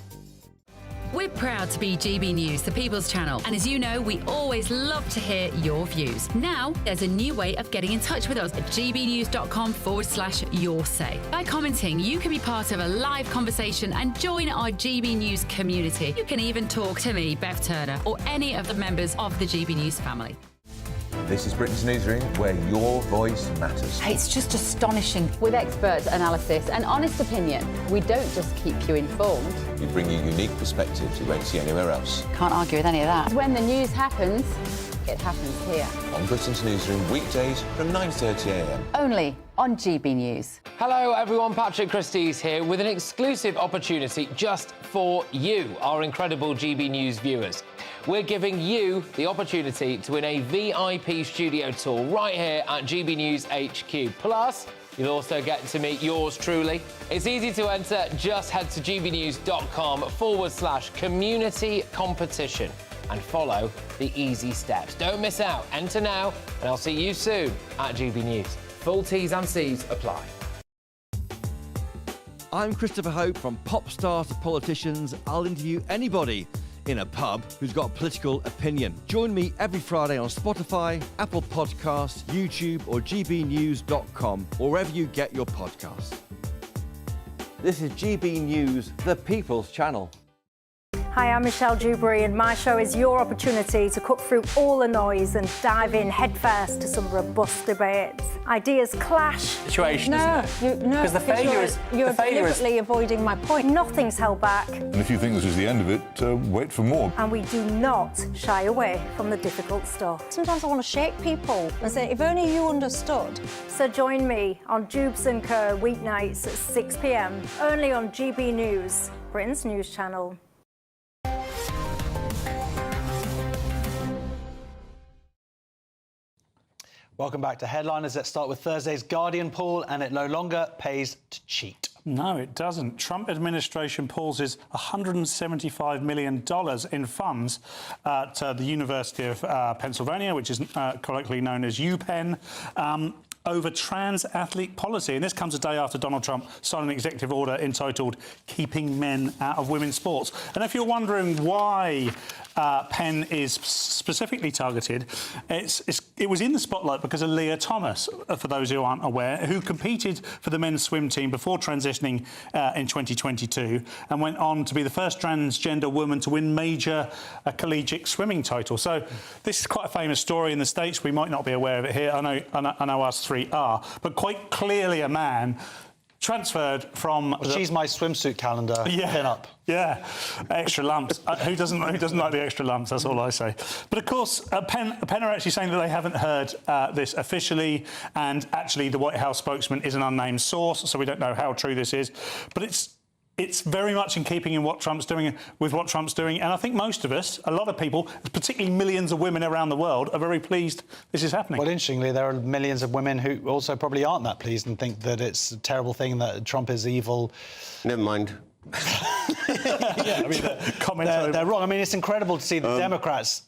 We're proud to be GB News, the People's Channel. And as you know, we always love to hear your views. Now, there's a new way of getting in touch with us at gbnews.com/your say. By commenting, you can be part of a live conversation and join our GB News community. You can even talk to me, Bev Turner, or any of the members of the GB News family. This is Britain's Newsroom, where your voice matters. It's just astonishing. With expert analysis and honest opinion, we don't just keep you informed. We bring you unique perspectives you won't see anywhere else. Can't argue with any of that. When the news happens, it happens here. On Britain's Newsroom, weekdays from 9:30 a.m. Only on GB News. Hello everyone, Patrick Christie's here with an exclusive opportunity just for you, our incredible GB News viewers. We're giving you the opportunity to win a VIP studio tour right here at GB News HQ. Plus, you'll also get to meet yours truly. It's easy to enter. Just head to gbnews.com/community competition and follow the easy steps. Don't miss out. Enter now, and I'll see you soon at GB News. Full T's and C's apply. I'm Christopher Hope. From pop stars to politicians, I'll interview anybody in a pub who's got a political opinion. Join me every Friday on Spotify, Apple Podcasts, YouTube or gbnews.com, or wherever you get your podcasts. This is GB News, the People's Channel. Hi, I'm Michelle Dewberry, and my show is your opportunity to cut through all the noise and dive in headfirst to some robust debates. Ideas clash. Situation, isn't it? No, because the failure is you're deliberately avoiding my point. Nothing's held back, And if you think this is the end of it, wait for more. and we do not shy away from the difficult stuff. Sometimes I want to shake people and say, if only you understood. So join me on Dubes & Co. weeknights at 6 p.m. only on GB News, Britain's news channel. Welcome back to Headliners. Let's start with Thursday's Guardian poll, and it no longer pays to cheat. No, it doesn't. Trump administration pauses $175 million in funds at the University of Pennsylvania, which is colloquially known as UPenn. over trans athlete policy. And this comes a day after Donald Trump signed an executive order entitled Keeping Men Out of Women's Sports. And if you're wondering why Penn is specifically targeted, it was in the spotlight because of Leah Thomas, for those who aren't aware, who competed for the men's swim team before transitioning in 2022 and went on to be the first transgender woman to win major collegiate swimming title. So this is quite a famous story in the States. We might not be aware of it here. I know us three are, but quite clearly a man transferred from... She's my swimsuit calendar pin-up. Yeah, extra lumps. Who doesn't like the extra lumps? That's all I say. But of course, Penn are actually saying that they haven't heard this officially, and actually the White House spokesman is an unnamed source, so we don't know how true this is. But it's very much in keeping with what Trump's doing, and I think most of us, a lot of people, particularly millions of women around the world, are very pleased this is happening. Well, interestingly, there are millions of women who also probably aren't that pleased and think that it's a terrible thing that Trump is evil. Never mind. Yeah, I mean, they're wrong. I mean, it's incredible to see the Democrats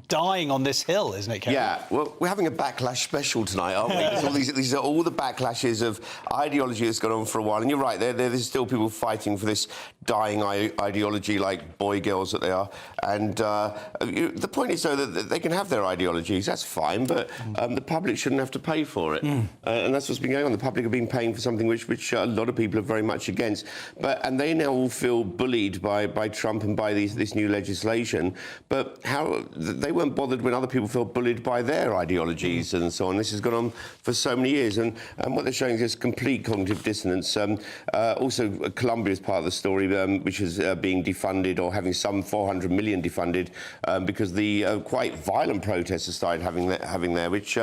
dying on this hill, isn't it, Kerry? Yeah, well, we're having a backlash special tonight, aren't we? These are all the backlashes of ideology that's gone on for a while. And you're right, there's still people fighting for this dying ideology, like boy girls that they are. And the point is, though, that they can have their ideologies, that's fine, but the public shouldn't have to pay for it. And that's what's been going on. The public have been paying for something which a lot of people are very much against. And they now all feel bullied by Trump and by this new legislation. But how... They weren't bothered when other people felt bullied by their ideologies and so on. This has gone on for so many years, and what they're showing is complete cognitive dissonance. Also, Colombia is part of the story, which is being defunded, or having some 400 million defunded, because the quite violent protesters started having there, which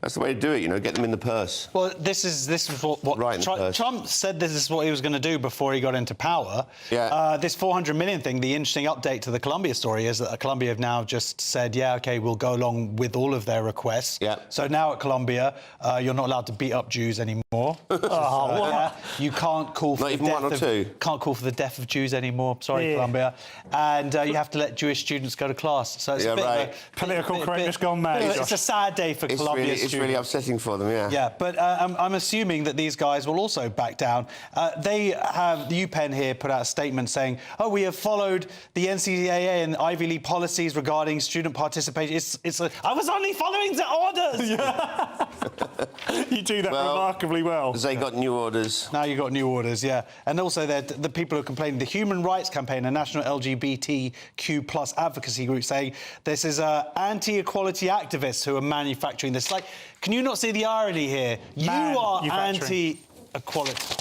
that's the way to do it, you know, get them in the purse. Well, this is what right Trump said this is what he was going to do before he got into power. Yeah. This 400 million thing, the interesting update to the Colombia story is that Colombia have now just said, yeah, OK, we'll go along with all of their requests. Yeah. So now at Colombia, you're not allowed to beat up Jews anymore. You can't call for can't call for the death of Jews anymore. Sorry, Colombia. And you have to let Jewish students go to class. So it's a bit of a political correctness gone mad. It's a sad day for Colombia students. It's really upsetting for them, yeah. Yeah, but I'm assuming that these guys will also back down. They have, the UPenn here put out a statement saying, oh, we have followed the NCAA and Ivy League policies regarding student participation. I was only following the orders! Yeah. You do that remarkably well. They got new orders. Now you got new orders, yeah. And also the people who are complaining, the Human Rights Campaign, a national LGBTQ plus advocacy group, saying this is anti-equality activists who are manufacturing this. Like, can you not see the irony here? You are anti-equality.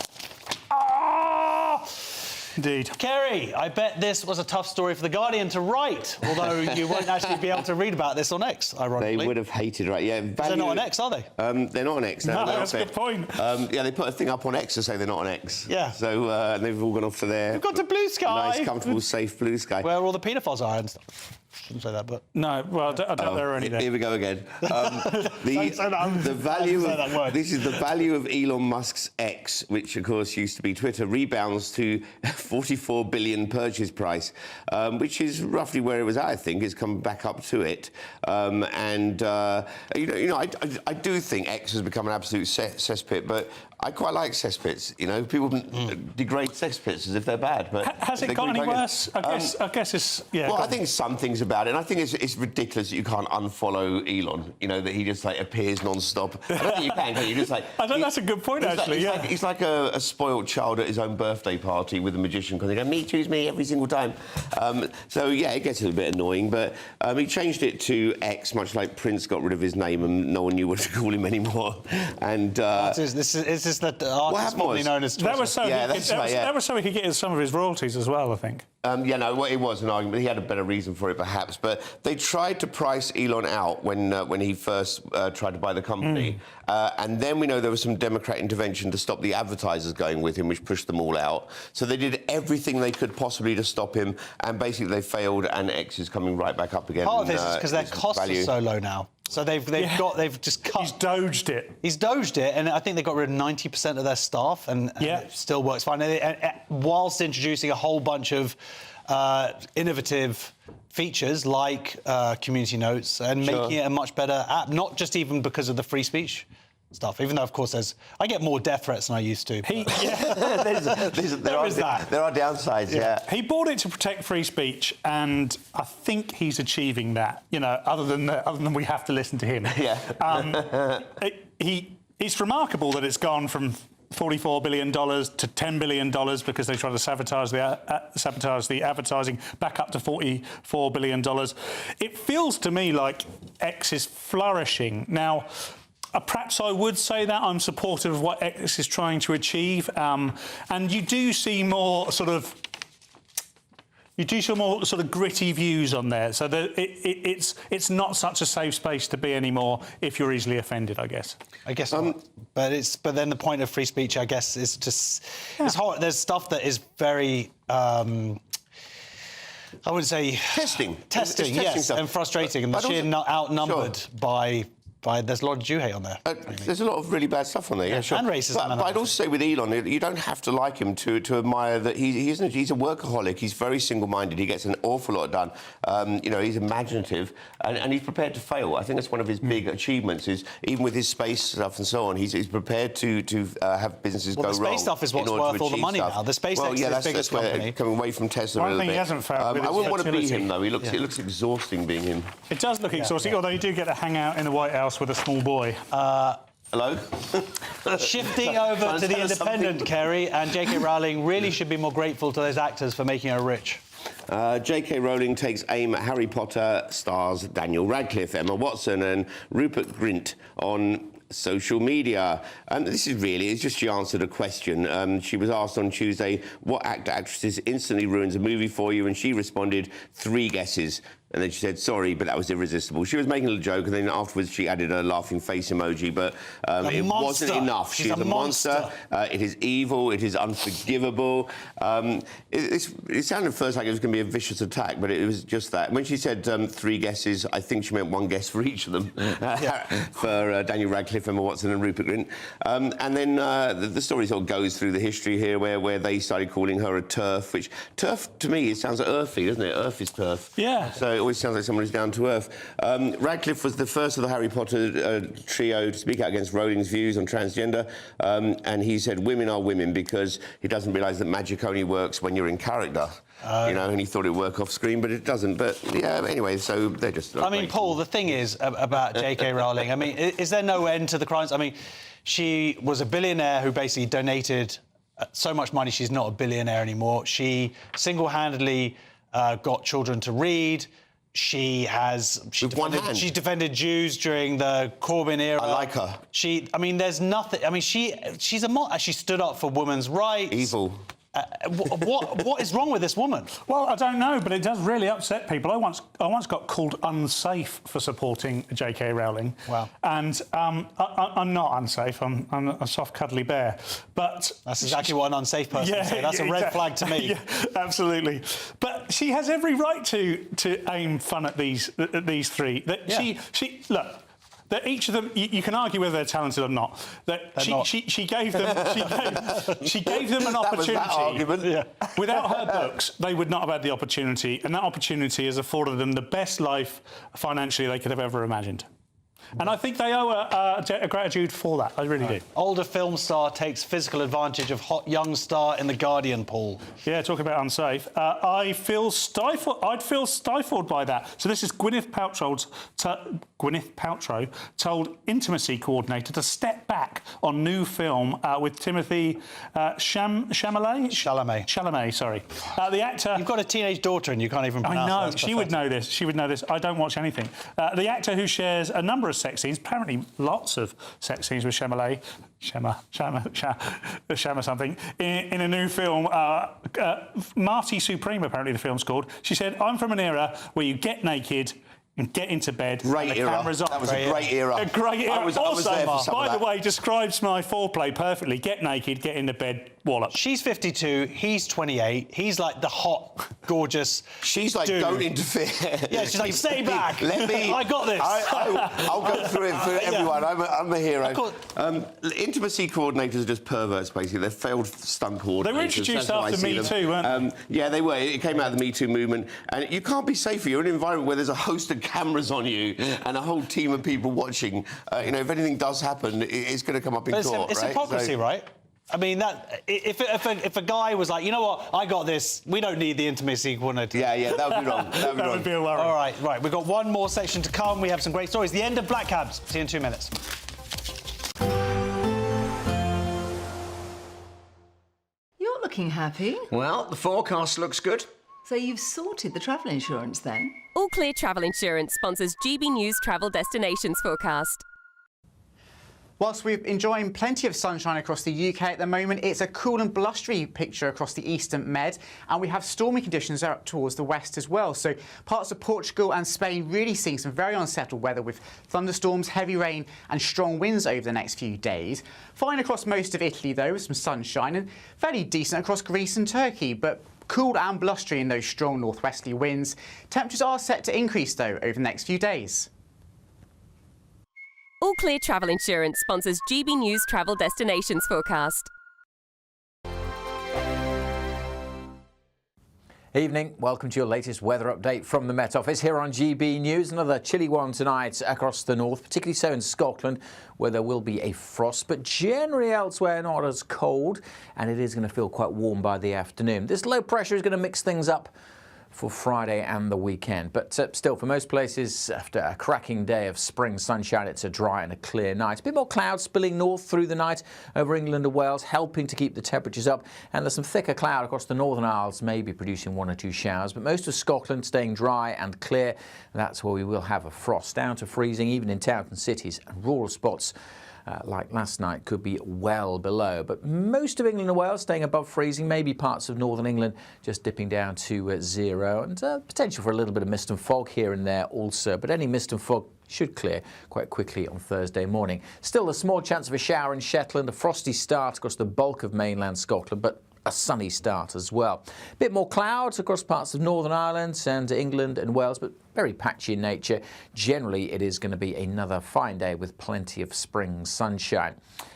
Indeed. Kerry, I bet this was a tough story for The Guardian to write, although you won't actually be able to read about this on X, ironically. They would have hated, right? Yeah. They're not on X, are they? They're not on X. No, that's a good point. Yeah, they put a thing up on X to say they're not on X. Yeah. So they've all gone off to their... They've gone to Blue Sky. Nice, comfortable, safe Blue Sky. Where all the paedophiles are and stuff. Shouldn't say that, but... No, well, I doubt there are any there. Here we go again. The value of... This is the value of Elon Musk's X, which, of course, used to be Twitter, rebounds to 44 billion purchase price, which is roughly where it was at, I think. It's come back up to it. I do think X has become an absolute cesspit, but I quite like cesspits, you know. People degrade cesspits as if they're bad, but... Has it got any worse? I guess it's... Yeah, well, I think some things about it, and I think it's ridiculous that you can't unfollow Elon, you know, that he just, like, appears non-stop. I don't think you can you? Just, like... I think that's a good point, actually, He's like a spoiled child at his own birthday party with a magician, because they go, me, choose me, every single time. So, yeah, it gets a bit annoying, but he changed it to X, much like Prince got rid of his name and no one knew what to call him anymore. And... This is the artist formerly known as Twitter. That was so he could get some of his royalties as well, I think. It was an argument. He had a better reason for it, perhaps. But they tried to price Elon out when he first tried to buy the company. And then we know there was some Democrat intervention to stop the advertisers going with him, which pushed them all out. So they did everything they could possibly to stop him, and basically they failed, and X is coming right back up again. Part of this is because their costs are so low now. So they've just cut... He's doged it. He's doged it, and I think they got rid of 90% of their staff, and it still works fine. Whilst introducing a whole bunch of innovative features like community notes and making it a much better app, not just even because of the free speech stuff. Even though, of course, I get more death threats than I used to. There are downsides, yeah. He bought it to protect free speech, and I think he's achieving that. You know, other than we have to listen to him. Yeah. It's remarkable that it's gone from $44 billion to $10 billion because they tried to sabotage the advertising, back up to $44 billion. It feels to me like X is flourishing. Now, perhaps I would say that I'm supportive of what X is trying to achieve, and you do see more sort of gritty views on there, so that it's not such a safe space to be anymore if you're easily offended, I guess. I guess not. But then the point of free speech, I guess, is just it's hard. There's stuff that is very I would say testing, yes, stuff. and frustrating, and the sheer outnumbered by there's a lot of Jew hate on there. There's a lot of really bad stuff on there, yeah, sure. And racism. But I'd also say with Elon, you don't have to like him to admire that he's a workaholic. He's very single-minded. He gets an awful lot done. You know, he's imaginative and he's prepared to fail. I think that's one of his big achievements. Is even with his space stuff and so on, he's prepared to have businesses go wrong. Well, the space stuff is what's worth all the money now. The SpaceX is the biggest company. Coming away from Tesla a little bit. He hasn't failed. I wouldn't want to be him though. It looks exhausting being him. It does look exhausting, although you do get to hang out in the White House with a small boy. Hello? Shifting over to The Independent, Kerry, and J.K. Rowling really should be more grateful to those actors for making her rich. J.K. Rowling takes aim at Harry Potter stars Daniel Radcliffe, Emma Watson and Rupert Grint on social media. This is really, it's just she answered a question. She was asked on Tuesday, what actresses instantly ruins a movie for you? And she responded, 3 guesses. And then she said, sorry, but that was irresistible. She was making a joke, and then afterwards she added a laughing face emoji, but it wasn't enough. She's a monster. It is evil. It is unforgivable. It sounded first like it was going to be a vicious attack, but it was just that. When she said 3 guesses, I think she meant 1 guess for each of them, for Daniel Radcliffe, Emma Watson and Rupert Grint. And then the story sort of goes through the history here where they started calling her a TERF, which TERF, to me, it sounds like earthy, doesn't it? Earth is TERF. Yeah. So it always sounds like someone who's down to earth. Radcliffe was the first of the Harry Potter trio to speak out against Rowling's views on transgender, and he said women are women because he doesn't realise that magic only works when you're in character. You know, and he thought it'd work off screen, but it doesn't. But yeah, anyway, so they're just. I mean, Paul, the thing is about J.K. Rowling. I mean, is there no end to the crimes? I mean, she was a billionaire who basically donated so much money. She's not a billionaire anymore. She single-handedly got children to read. She defended Jews during the Corbyn era. I like her. I mean, there's nothing. I mean, she stood up for women's rights. Evil. What is wrong with this woman? Well, I don't know, but it does really upset people. I once got called unsafe for supporting J.K. Rowling. Wow. And I'm not unsafe. I'm a soft, cuddly bear. But that's exactly what an unsafe person would say. That's a red flag to me. Yeah, absolutely. But she has every right to aim fun at these 3. She look. That each of them, you can argue whether they're talented or not. That she gave them an opportunity. That argument. Yeah. Without her books, they would not have had the opportunity, and that opportunity has afforded them the best life financially they could have ever imagined. And I think they owe a gratitude for that. I really do. Older film star takes physical advantage of hot young star in The Guardian, Paul. Yeah, talking about unsafe. I'd feel stifled by that. So this is Gwyneth Paltrow told intimacy coordinator to step back on new film with Timothy Chalamet, sorry. The actor... You've got a teenage daughter and you can't even pronounce it. I know, she would know this. She would know this. I don't watch anything. The actor who shares a number of sex scenes, apparently lots of sex scenes with Chalamet, something, in a new film, Marty Supreme, apparently the film's called. She said, I'm from an era where you get naked and get into bed. Great era. Cameras on. That was a great era. A great era. I was there for some by of the that. way, describes my foreplay perfectly. Get naked, get into bed, wallop. She's 52, he's 28. He's like the hot, gorgeous She's like, dude. don't interfere. Yeah, she's like, stay back. Let me... I got this. I'll go through it for everyone. I'm a hero. Intimacy coordinators are just perverts, basically. They're failed stunt coordinators. They were introduced after Me Too, weren't they? Yeah, they were. It came out of the Me Too movement. And you can't be safer. You're in an environment where there's a host of cameras on you and a whole team of people watching. You know, if anything does happen, it's going to come up in court, it's right? hypocrisy, right? I mean, that if a guy was like, you know what, I got this, we don't need the intimacy coordinator. Yeah, that would be wrong. That would be a worry. All right, we've got one more section to come. We have some great stories. The end of Black Cabs. See you in 2 minutes. You're looking happy. Well, the forecast looks good. So you've sorted the travel insurance then? All Clear Travel Insurance sponsors GB News Travel Destinations Forecast. Whilst we're enjoying plenty of sunshine across the UK at the moment, it's a cool and blustery picture across the eastern Med, and we have stormy conditions out towards the west as well. So parts of Portugal and Spain really seeing some very unsettled weather with thunderstorms, heavy rain and strong winds over the next few days. Fine across most of Italy though, with some sunshine, and fairly decent across Greece and Turkey, but cool and blustery in those strong northwesterly winds. Temperatures are set to increase though over the next few days. All Clear Travel Insurance sponsors GB News Travel Destinations Forecast. Evening, welcome to your latest weather update from the Met Office here on GB News. Another chilly one tonight across the north, particularly so in Scotland, where there will be a frost, but generally elsewhere not as cold, and it is going to feel quite warm by the afternoon. This low pressure is going to mix things up for Friday and the weekend. But still, for most places, after a cracking day of spring sunshine, it's a dry and a clear night. A bit more clouds spilling north through the night over England and Wales, helping to keep the temperatures up. And there's some thicker cloud across the Northern Isles, maybe producing 1 or 2 showers. But most of Scotland staying dry and clear. That's where we will have a frost, down to freezing, even in towns and cities, and rural spots like last night could be well below. But most of England and Wales staying above freezing, maybe parts of northern England just dipping down to 0, and potential for a little bit of mist and fog here and there also. But any mist and fog should clear quite quickly on Thursday morning. Still a small chance of a shower in Shetland, a frosty start across the bulk of mainland Scotland, but a sunny start as well. A bit more clouds across parts of Northern Ireland and England and Wales, but very patchy in nature. Generally, it is going to be another fine day with plenty of spring sunshine.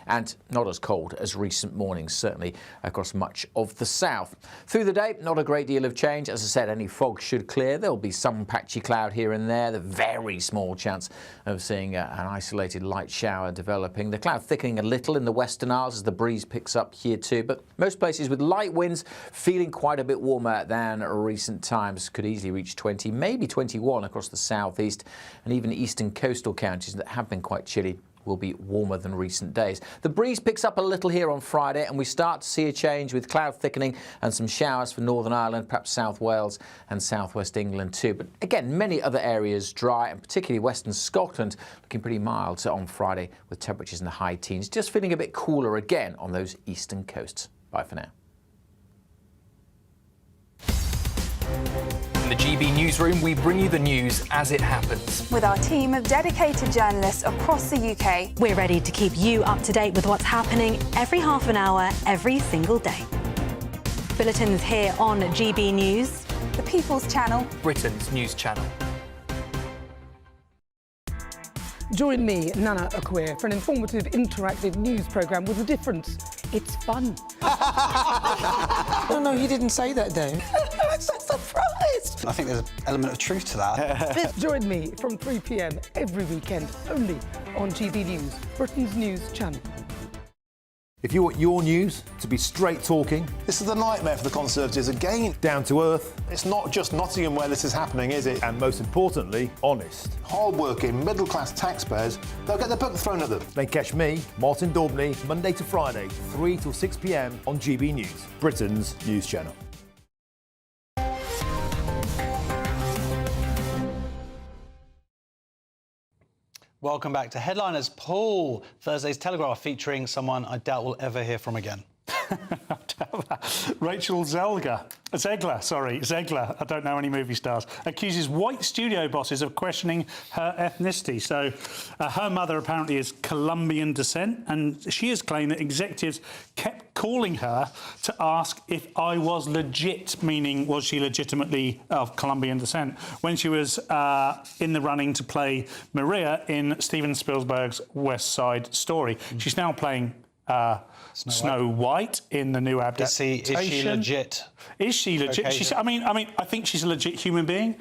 And not as cold as recent mornings, certainly across much of the south. Through the day, not a great deal of change. As I said, any fog should clear. There'll be some patchy cloud here and there. The very small chance of seeing an isolated light shower developing. The cloud thickening a little in the Western Isles as the breeze picks up here too. But most places with light winds feeling quite a bit warmer than recent times. Could easily reach 20, maybe 21 across the southeast, and even eastern coastal counties that have been quite chilly will be warmer than recent days. The breeze picks up a little here on Friday, and we start to see a change with cloud thickening and some showers for Northern Ireland, perhaps South Wales and southwest England too. But again, many other areas dry, and particularly western Scotland looking pretty mild on Friday with temperatures in the high teens. Just feeling a bit cooler again on those eastern coasts. Bye for now. In the GB newsroom, we bring you the news as it happens. With our team of dedicated journalists across the UK, we're ready to keep you up to date with what's happening every half an hour, every single day. Bulletins here on GB News, the People's Channel, Britain's news channel. Join me, Nana Akwe, for an informative, interactive news programme with a difference. It's fun. No, he didn't say that, though. I'm so surprised. I think there's an element of truth to that. Join me from 3 p.m. every weekend, only on GB News, Britain's news channel. If you want your news to be straight talking... This is a nightmare for the Conservatives again. Down to earth. It's not just Nottingham where this is happening, is it? And most importantly, honest. Hard-working, middle-class taxpayers, they'll get their book thrown at them. Then catch me, Martin Daubney, Monday to Friday, 3 till 6 p.m. on GB News, Britain's news channel. Welcome back to Headliners. Paul, Thursday's Telegraph featuring someone I doubt we'll ever hear from again. Rachel Zegler, I don't know any movie stars, accuses white studio bosses of questioning her ethnicity. So her mother apparently is Colombian descent, and she has claimed that executives kept calling her to ask if I was legit, meaning was she legitimately of Colombian descent, when she was in the running to play Maria in Steven Spielberg's West Side Story. She's now playing Snow White in the new adaptation. Is she legit? Is she legit? Okay. I think she's a legit human being.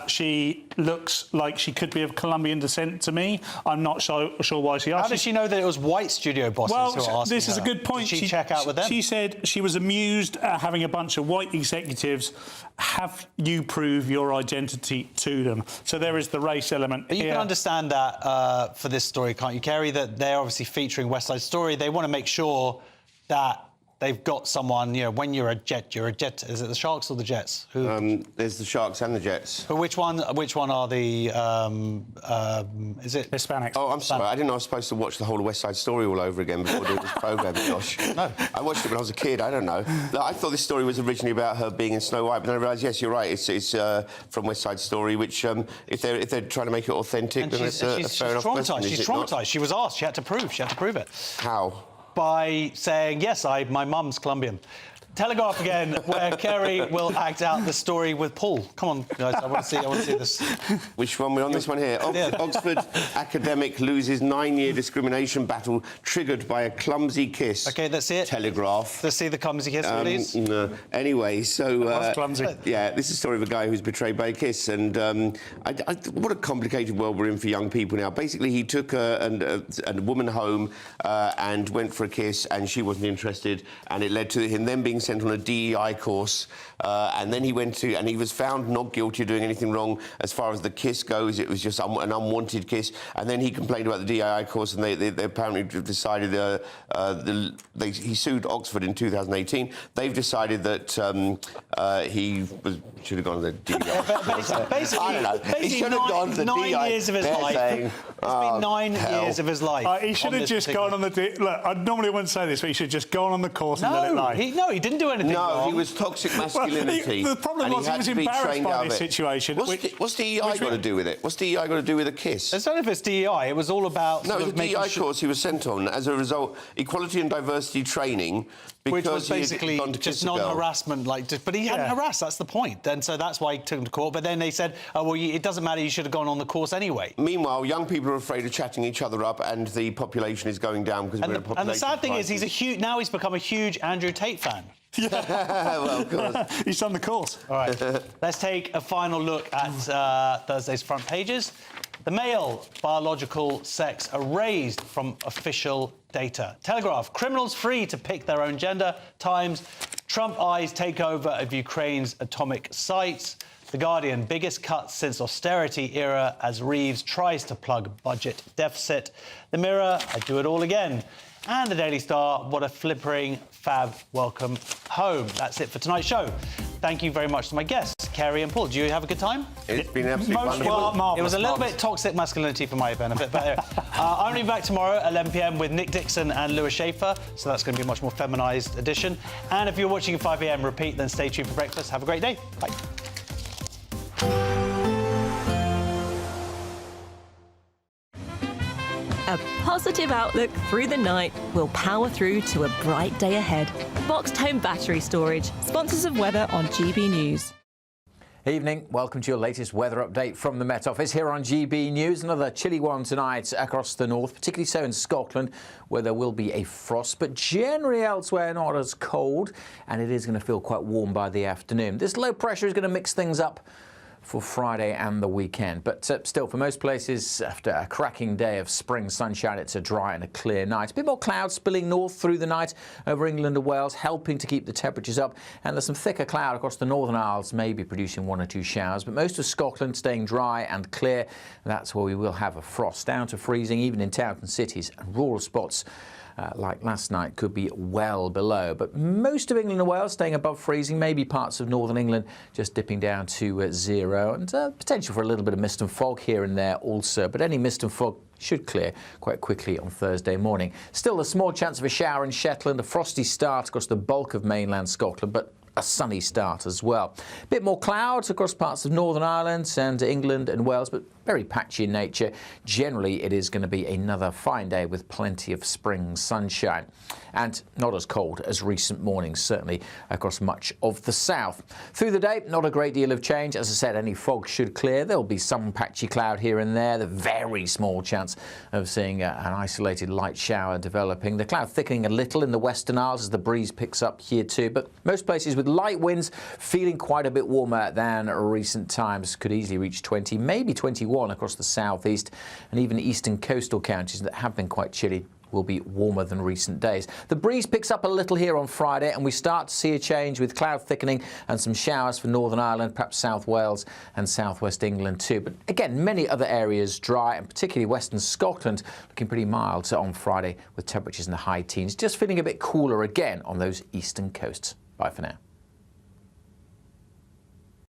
She looks like she could be of Colombian descent to me. I'm not sure why she asked. How does she know that it was white studio bosses who were asking this is her? a good point. Did she check out with them? She said she was amused at having a bunch of white executives have you prove your identity to them. So there is the race element. But you can understand that for this story, can't you, Kerry? That they're obviously featuring West Side Story. They want to make sure that they've got someone, you know, when you're a Jet. Is it the Sharks or the Jets? There's the Sharks and the Jets. But which one are the, is it? Hispanics. Oh, I'm sorry. I didn't know I was supposed to watch the whole of West Side Story all over again before doing this programme, Josh. No. I watched it when I was a kid. I don't know. No, I thought this story was originally about her being in Snow White, but then I realised, yes, you're right. It's from West Side Story, which, if they're trying to make it authentic, And then it's a fair enough question. She's traumatised. She was asked. She had to prove it. How? By saying, yes, my mum's Colombian. Telegraph again, where Kerry will act out the story with Paul. Come on, guys, I want to see this. Which one? We're on this one here. Oxford academic loses 9-year discrimination battle triggered by a clumsy kiss. OK, let's see it. Telegraph. Let's see the clumsy kiss, please. No. Anyway, so... That's clumsy. Yeah, this is the story of a guy who's betrayed by a kiss. And what a complicated world we're in for young people now. Basically, he took a woman home and went for a kiss, and she wasn't interested, and it led to him then being sent on a DEI course, and then he was found not guilty of doing anything wrong as far as the kiss goes. It was just an unwanted kiss, and then he complained about the DEI course, and they apparently decided he sued Oxford in 2018. They've decided that he should have gone to the DEI. Basically, I don't know. He should have gone to the 9 DEI. years of his life. It's been 9 years of his life. He should have just gone on the... Look, I normally wouldn't say this, but he should have just gone on the course and let it lie. He didn't do anything wrong. No, he was toxic masculinity. The problem was he was embarrassed by this situation. What's DEI got to do with it? What's DEI got to do with a kiss? It's not if it's DEI. It was all about... No, it was a DEI course he was sent on as a result, equality and diversity training, because which was basically he had gone to just kiss a girl. non-harassment, but he hadn't harassed. That's the point. And so that's why he took him to court. But then they said, "Oh well, it doesn't matter. You should have gone on the course anyway." Meanwhile, young people are afraid of chatting each other up, and the population is going down because we're in a population. And the sad thing is, he's become a huge Andrew Tate fan. Yeah. Well, of course. He's done the course. All right. Let's take a final look at Thursday's front pages. The male biological sex erased from official data. Telegraph, criminals free to pick their own gender. Times, Trump eyes takeover of Ukraine's atomic sites. The Guardian, biggest cuts since austerity era as Reeves tries to plug budget deficit. The Mirror, I do it all again. And the Daily Star, what a flippering fab welcome home. That's it for tonight's show. Thank you very much to my guests, Kerry and Paul. Do you have a good time? It's been absolutely wonderful. It was a little bit toxic masculinity for my benefit, but I'm going to be back tomorrow at 11 p.m. with Nick Dixon and Lewis Schaefer, so that's going to be a much more feminised edition. And if you're watching at 5 p.m, repeat, then stay tuned for breakfast. Have a great day. Bye. A positive outlook through the night will power through to a bright day ahead. Boxed Home Battery Storage, sponsors of weather on GB News. Evening, welcome to your latest weather update from the Met Office here on GB News. Another chilly one tonight across the north, particularly so in Scotland, where there will be a frost, but generally elsewhere not as cold, and it is going to feel quite warm by the afternoon. This low pressure is going to mix things up for Friday and the weekend. But still, for most places, after a cracking day of spring sunshine, it's a dry and a clear night. A bit more clouds spilling north through the night over England and Wales, helping to keep the temperatures up. And there's some thicker cloud across the Northern Isles, maybe producing 1 or 2 showers. But most of Scotland staying dry and clear. That's where we will have a frost, down to freezing, even in towns and cities, and rural spots like last night could be well below. But most of England and Wales staying above freezing, maybe parts of northern England just dipping down to 0, and potential for a little bit of mist and fog here and there also. But any mist and fog should clear quite quickly on Thursday morning. Still a small chance of a shower in Shetland, a frosty start across the bulk of mainland Scotland, but a sunny start as well. A bit more clouds across parts of Northern Ireland and England and Wales, but very patchy in nature. Generally, it is going to be another fine day with plenty of spring sunshine and not as cold as recent mornings, certainly across much of the south. Through the day, not a great deal of change. As I said, any fog should clear. There'll be some patchy cloud here and there, the very small chance of seeing an isolated light shower developing. The cloud thickening a little in the Western Isles as the breeze picks up here too, but most places with light winds feeling quite a bit warmer than recent times. Could easily reach 20, maybe 21 across the southeast, and even eastern coastal counties that have been quite chilly will be warmer than recent days. The breeze picks up a little here on Friday, and we start to see a change with cloud thickening and some showers for Northern Ireland, perhaps South Wales and southwest England too. But again, many other areas dry, and particularly western Scotland looking pretty mild on Friday with temperatures in the high teens. Just feeling a bit cooler again on those eastern coasts. Bye for now.